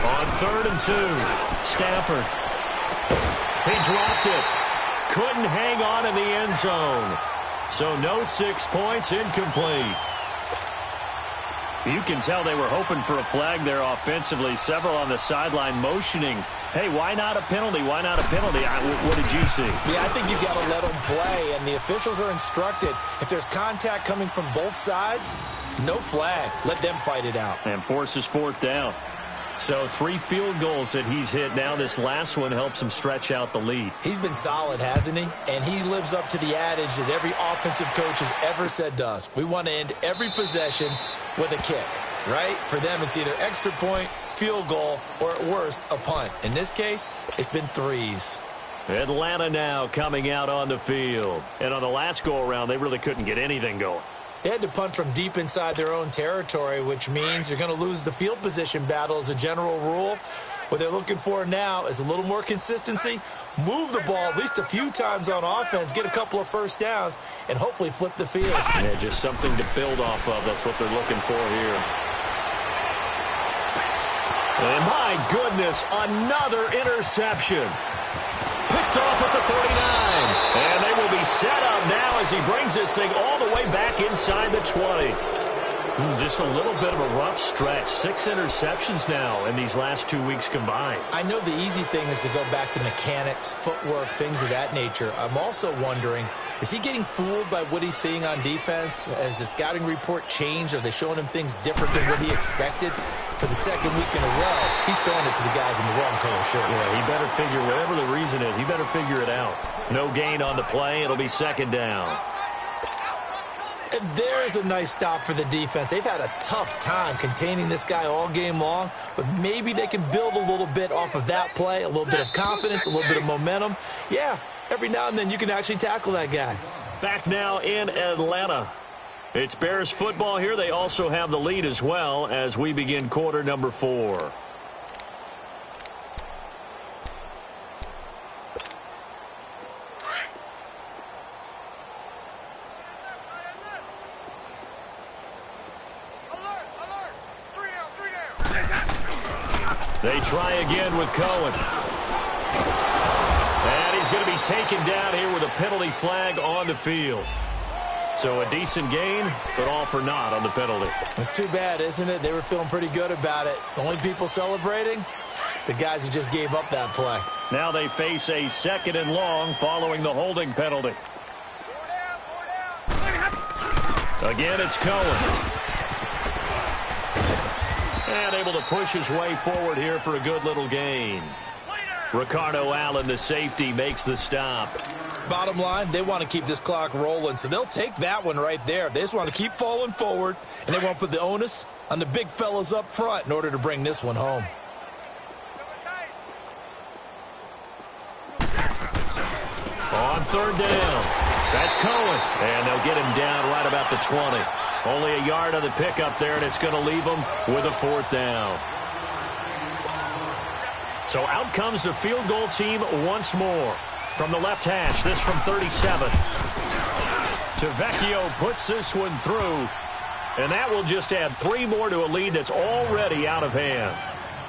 On 3rd and 2, Stafford. He dropped it. Couldn't hang on in the end zone. So no 6 points, incomplete. You can tell they were hoping for a flag there offensively. Several on the sideline motioning, hey, why not a penalty? Why not a penalty? What did you see? Yeah, I think you've got to let them play, and the officials are instructed. If there's contact coming from both sides, no flag. Let them fight it out. And forces 4th down. So 3 field goals that he's hit now. This last one helps him stretch out the lead. He's been solid, hasn't he? And he lives up to the adage that every offensive coach has ever said to us. We want to end every possession with a kick, right? For them, it's either extra point, field goal, or at worst, a punt. In this case, it's been 3s. Atlanta now coming out on the field. And on the last go-around, they really couldn't get anything going. They had to punt from deep inside their own territory, which means you're going to lose the field position battle as a general rule. What they're looking for now is a little more consistency, move the ball at least a few times on offense, get a couple of first downs, and hopefully flip the field. Yeah, just something to build off of. That's what they're looking for here. And my goodness, another interception. Picked off at the 49. And they will be set up now as he brings this thing all the way back inside the 20. Just a little bit of a rough stretch. 6 interceptions now in these last 2 weeks combined. I know the easy thing is to go back to mechanics, footwork, things of that nature. I'm also wondering, is he getting fooled by what he's seeing on defense? Has the scouting report changed? Are they showing him things different than what he expected? For the second week in a row, he's throwing it to the guys in the wrong color shirts. Yeah, he better figure, whatever the reason is, he better figure it out. No gain on the play. It'll be 2nd down. And there's a nice stop for the defense. They've had a tough time containing this guy all game long, but maybe they can build a little bit off of that play, a little bit of confidence, a little bit of momentum. Yeah, every now and then you can actually tackle that guy. Back now in Atlanta. It's Bears football here. They also have the lead as well as we begin quarter number 4. They try again with Cohen. And he's going to be taken down here with a penalty flag on the field. So a decent gain, but all for naught on the penalty. It's too bad, isn't it? They were feeling pretty good about it. The only people celebrating, the guys who just gave up that play. Now they face a 2nd and long following the holding penalty. Again, it's Cohen. And able to push his way forward here for a good little gain. Ricardo Allen, the safety, makes the stop. Bottom line, they want to keep this clock rolling, so they'll take that one right there. They just want to keep falling forward, and they want to put the onus on the big fellas up front in order to bring this one home. On 3rd down, that's Cohen. And they'll get him down right about the 20. Only a yard on the pickup there, and it's going to leave him with a 4th down. So out comes the field goal team once more. From the left hash, this from 37. Tavecchio puts this one through, and that will just add 3 more to a lead that's already out of hand.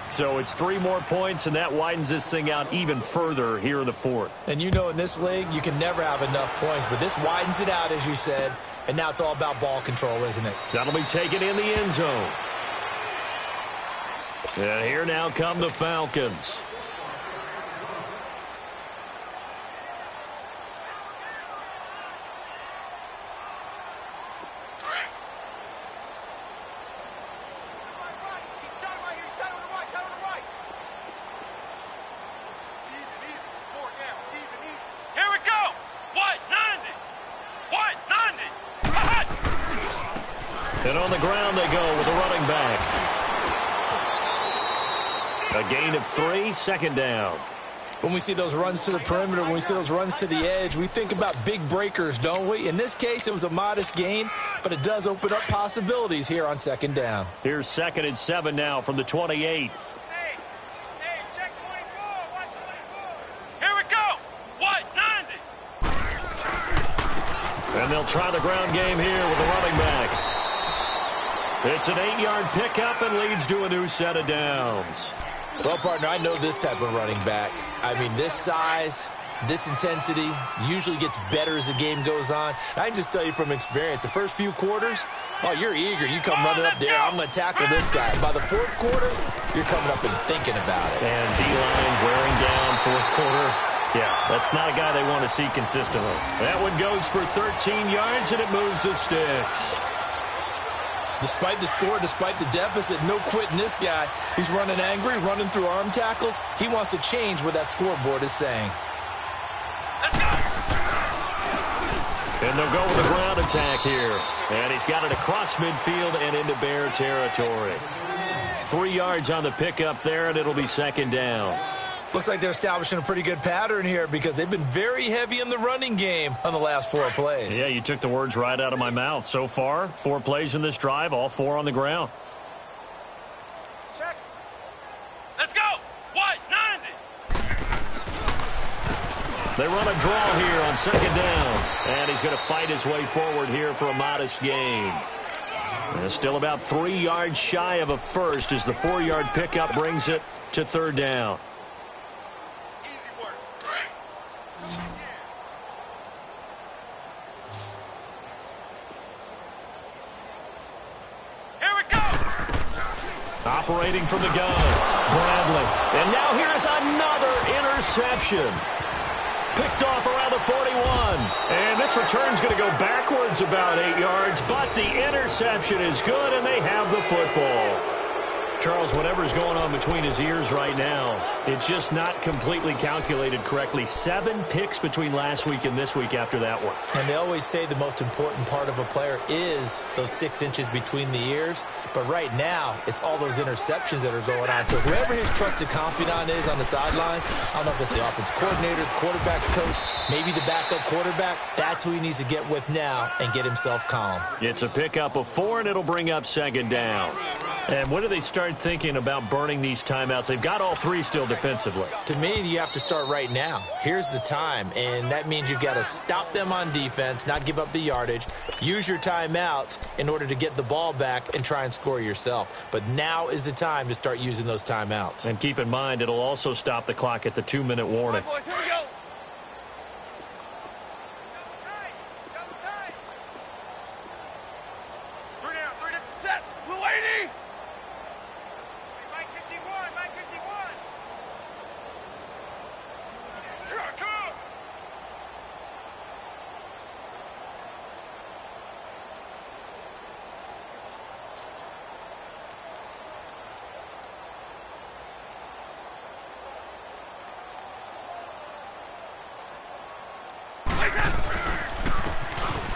So it's 3 more points, and that widens this thing out even further here in the 4th. And you know in this league, you can never have enough points, but this widens it out, as you said, and now it's all about ball control, isn't it? That'll be taken in the end zone. And here now come the Falcons. And on the ground they go with a running back. A gain of 3, 2nd down. When we see those runs to the perimeter, when we see those runs to the edge, we think about big breakers, don't we? In this case, it was a modest gain, but it does open up possibilities here on 2nd down. Here's 2nd and 7 now from the 28. Check 24. Watch 24. Here we go. What? 90. And they'll try the ground game here with the running back. It's an 8-yard pickup and leads to a new set of downs. Well, partner, I know this type of running back. I mean, this size, this intensity usually gets better as the game goes on. And I can just tell you from experience, the first few quarters, oh, you're eager. You come running up there, I'm going to tackle this guy. By the fourth quarter, you're coming up and thinking about it. And D-line wearing down fourth quarter. Yeah, that's not a guy they want to see consistently. That one goes for 13 yards, and it moves the sticks. Despite the score, despite the deficit, no quitting this guy. He's running angry, running through arm tackles. He wants to change what that scoreboard is saying. And they'll go with a ground attack here. And he's got it across midfield and into Bear territory. 3 yards on the pickup there, and it'll be second down. Looks like they're establishing a pretty good pattern here because they've been very heavy in the running game on the last 4 plays. Yeah, you took the words right out of my mouth. So far, 4 plays in this drive, all 4 on the ground. Check. Let's go. What? 90. They run a draw here on second down. And he's going to fight his way forward here for a modest gain. And still about 3 yards shy of a first as the 4-yard pickup brings it to third down. Operating from the gun, Bradley. And now here's another interception. Picked off around the 41. And this return's going to go backwards about 8 yards, but the interception is good, and they have the football. Charles, whatever's going on between his ears right now, it's just not completely calculated correctly. 7 picks between last week and this week after that one. And they always say the most important part of a player is those 6 inches between the ears. But right now, it's all those interceptions that are going on. So whoever his trusted confidant is on the sidelines, I don't know if it's the offensive coordinator, the quarterback's coach, maybe the backup quarterback, that's who he needs to get with now and get himself calm. It's a pickup of 4, and it'll bring up second down. And when do they start thinking about burning these timeouts? They've got all 3 still defensively. To me, you have to start right now. Here's the time, and that means you've got to stop them on defense, not give up the yardage, use your timeouts in order to get the ball back and try and score yourself. But now is the time to start using those timeouts. And keep in mind, it'll also stop the clock at the 2-minute warning. Boys, here we go. Set. Blue 80. Mike 51. Mike 51. Here I come.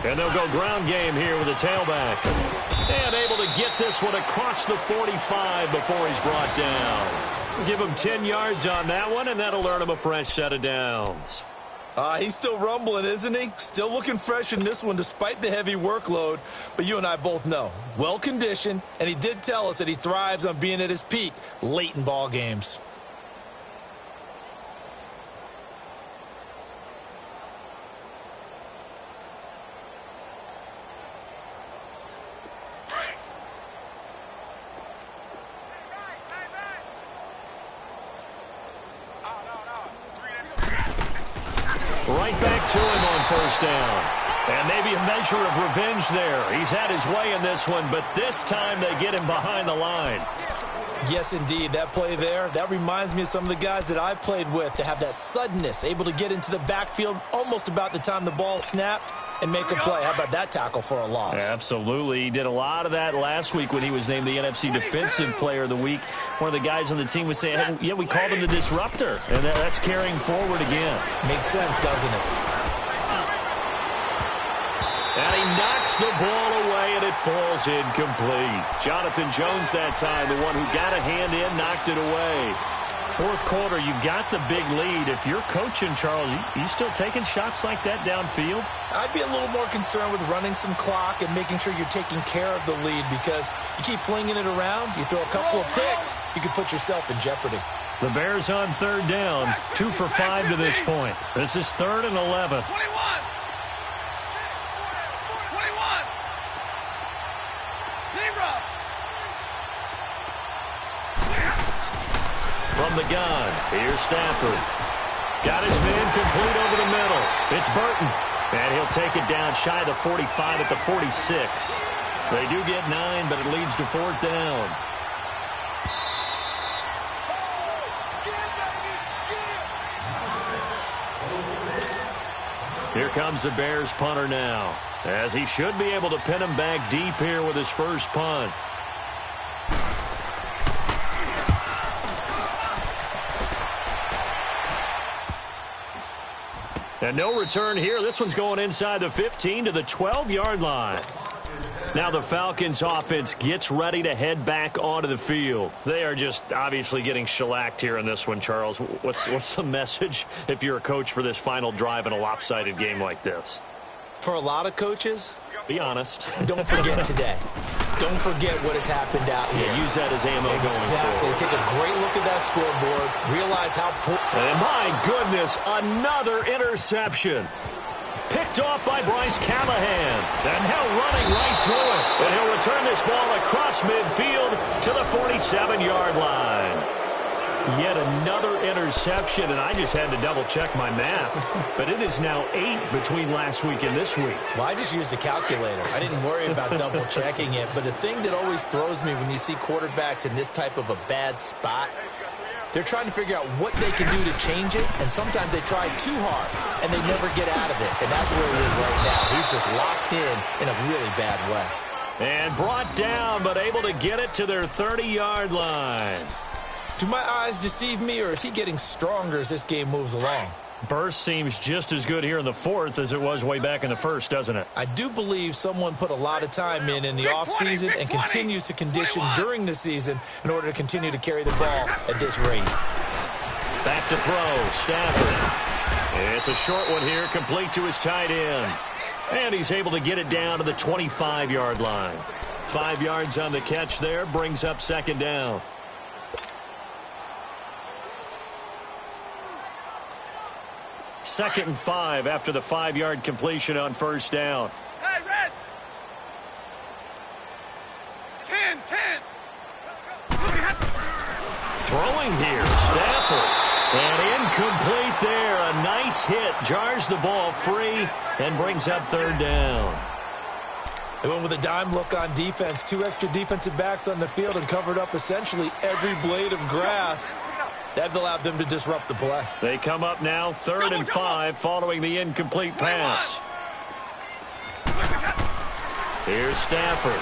And they'll go ground game here with a tailback. And able to get this one across the 45 before he's brought down. Give him 10 yards on that one, and that'll earn him a fresh set of downs. He's still rumbling, isn't he? Still looking fresh in this one despite the heavy workload. But you and I both know, well-conditioned, and he did tell us that he thrives on being at his peak late in ball games. Right back to him on first down. And maybe a measure of revenge there. He's had his way in this one, but this time they get him behind the line. Yes, indeed. That play there, that reminds me of some of the guys that I played with that have that suddenness, able to get into the backfield almost about the time the ball snapped and make a play. How about that tackle for a loss? Absolutely. He did a lot of that last week when he was named the NFC Defensive Player of the Week. One of the guys on the team was saying, hey, yeah, we called him the disruptor. And that's carrying forward again. Makes sense, doesn't it? And he knocks the ball away, and it falls incomplete. Jonathan Jones that time, the one who got a hand in, knocked it away. Fourth quarter, you've got the big lead. If you're coaching, Charles, you still taking shots like that downfield? I'd be a little more concerned with running some clock and making sure you're taking care of the lead, because you keep flinging it around, you throw a couple of picks, you can put yourself in jeopardy. The Bears on third down, 2 for 5 to this point. This is 3rd and 11. 21. From the gun, here's Stafford. Got his man complete over the middle. It's Burton. And he'll take it down shy of the 45 at the 46. They do get 9, but it leads to 4th down. Here comes the Bears punter now, as he should be able to pin him back deep here with his first punt. And no return here. This one's going inside the 15 to the 12-yard line. Now the Falcons offense gets ready to head back onto the field. They are just obviously getting shellacked here in this one, Charles. What's the message if you're a coach for this final drive in a lopsided game like this? For a lot of coaches, be honest. Don't forget today. Don't forget what has happened out here. Yeah, use that as ammo going forward. Exactly. Take a great look at that scoreboard. Realize how poor. And my goodness, another interception. Picked off by Bryce Callahan. And now running right through it. And he'll return this ball across midfield to the 47-yard line. Yet another interception, and I just had to double-check my math. But it is now 8 between last week and this week. Well, I just used a calculator. I didn't worry about double-checking it. But the thing that always throws me when you see quarterbacks in this type of a bad spot, they're trying to figure out what they can do to change it, and sometimes they try too hard, and they never get out of it. And that's where it is right now. He's just locked in a really bad way. And brought down, but able to get it to their 30-yard line. Do my eyes deceive me, or is he getting stronger as this game moves along? Burst seems just as good here in the 4th as it was way back in the 1st, doesn't it? I do believe someone put a lot of time in the offseason and continues to condition during the season in order to continue to carry the ball at this rate. Back to throw, Stafford. It's a short one here, complete to his tight end. And he's able to get it down to the 25-yard line. 5 yards on the catch there, brings up 2nd down. Second and 5 after the 5-yard completion on 1st down. Hey, Red! 10. Throwing here, Stafford. And incomplete there. A nice hit. Jars the ball free and brings up 3rd down. They went with a dime look on defense. 2 extra defensive backs on the field and covered up essentially every blade of grass. That allowed them to disrupt the play. They come up now 3rd and 5 following the incomplete pass. Here's Stafford.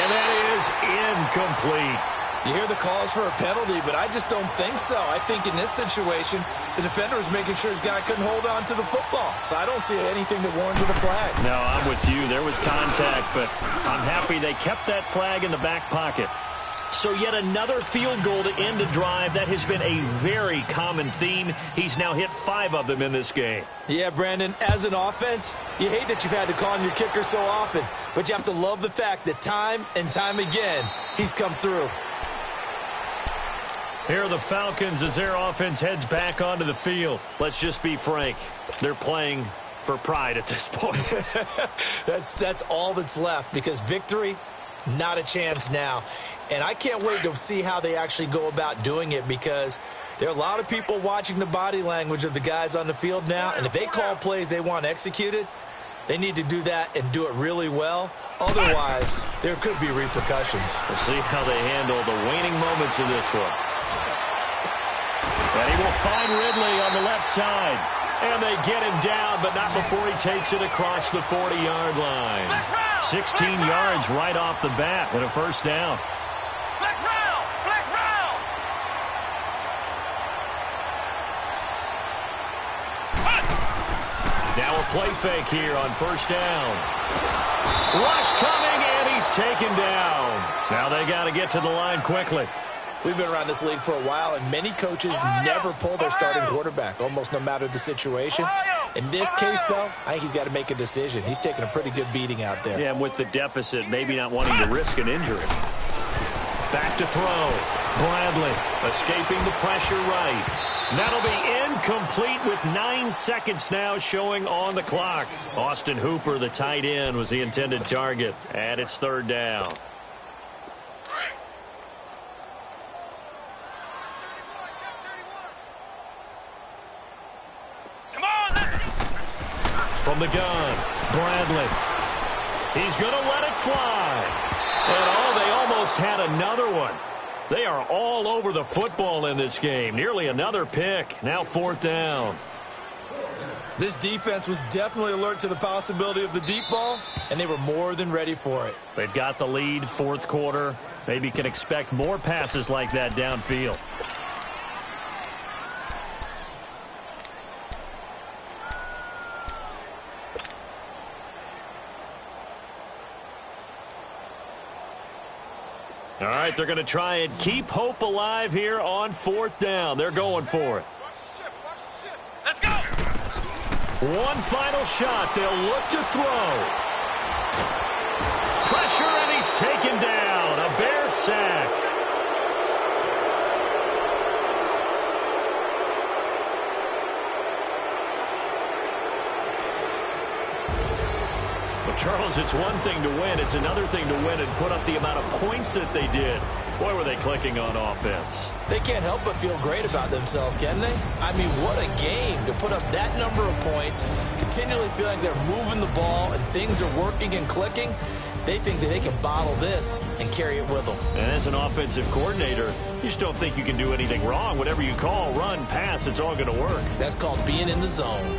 And that is incomplete. You hear the calls for a penalty, but I just don't think so. I think in this situation, the defender was making sure his guy couldn't hold on to the football. So I don't see anything that warranted a flag. No, I'm with you. There was contact, but I'm happy they kept that flag in the back pocket. So yet another field goal to end a drive. That has been a very common theme. He's now hit 5 of them in this game. Yeah, Brandon, as an offense, you hate that you've had to call on your kicker so often, but you have to love the fact that time and time again, he's come through. Here are the Falcons as their offense heads back onto the field. Let's just be frank. They're playing for pride at this point. That's all that's left, because victory, not a chance now. And I can't wait to see how they actually go about doing it, because there are a lot of people watching the body language of the guys on the field now, and if they call plays they want executed, they need to do that and do it really well. Otherwise, there could be repercussions. We'll see how they handle the waning moments of this one. And he will find Ridley on the left side. And they get him down, but not before he takes it across the 40-yard line. 16 yards right off the bat and a 1st down. Flex round! Now a play fake here on 1st down. Rush coming, and he's taken down. Now they got to get to the line quickly. We've been around this league for a while, and many coaches never pull their starting quarterback, almost no matter the situation. In this case, though, I think he's got to make a decision. He's taking a pretty good beating out there. Yeah, and with the deficit, maybe not wanting to risk an injury. Back to throw. Bradley escaping the pressure right. That'll be incomplete with 9 seconds now showing on the clock. Austin Hooper, the tight end, was the intended target, and it's 3rd down. From the gun, Bradley. He's going to let it fly. And they almost had another one. They are all over the football in this game. Nearly another pick. Now 4th down. This defense was definitely alert to the possibility of the deep ball, and they were more than ready for it. They've got the lead, 4th quarter. Maybe can expect more passes like that downfield. All right, they're going to try and keep hope alive here on 4th down. They're going for it. Let's go! One final shot. They'll look to throw. Pressure, and he's taken down. A Bear sack. Well, Charles, it's one thing to win. It's another thing to win and put up the amount of points that they did. Boy, were they clicking on offense. They can't help but feel great about themselves, can they? I mean, what a game to put up that number of points, continually feel like they're moving the ball and things are working and clicking. They think that they can bottle this and carry it with them. And as an offensive coordinator, you just don't think you can do anything wrong. Whatever you call, run, pass, it's all going to work. That's called being in the zone.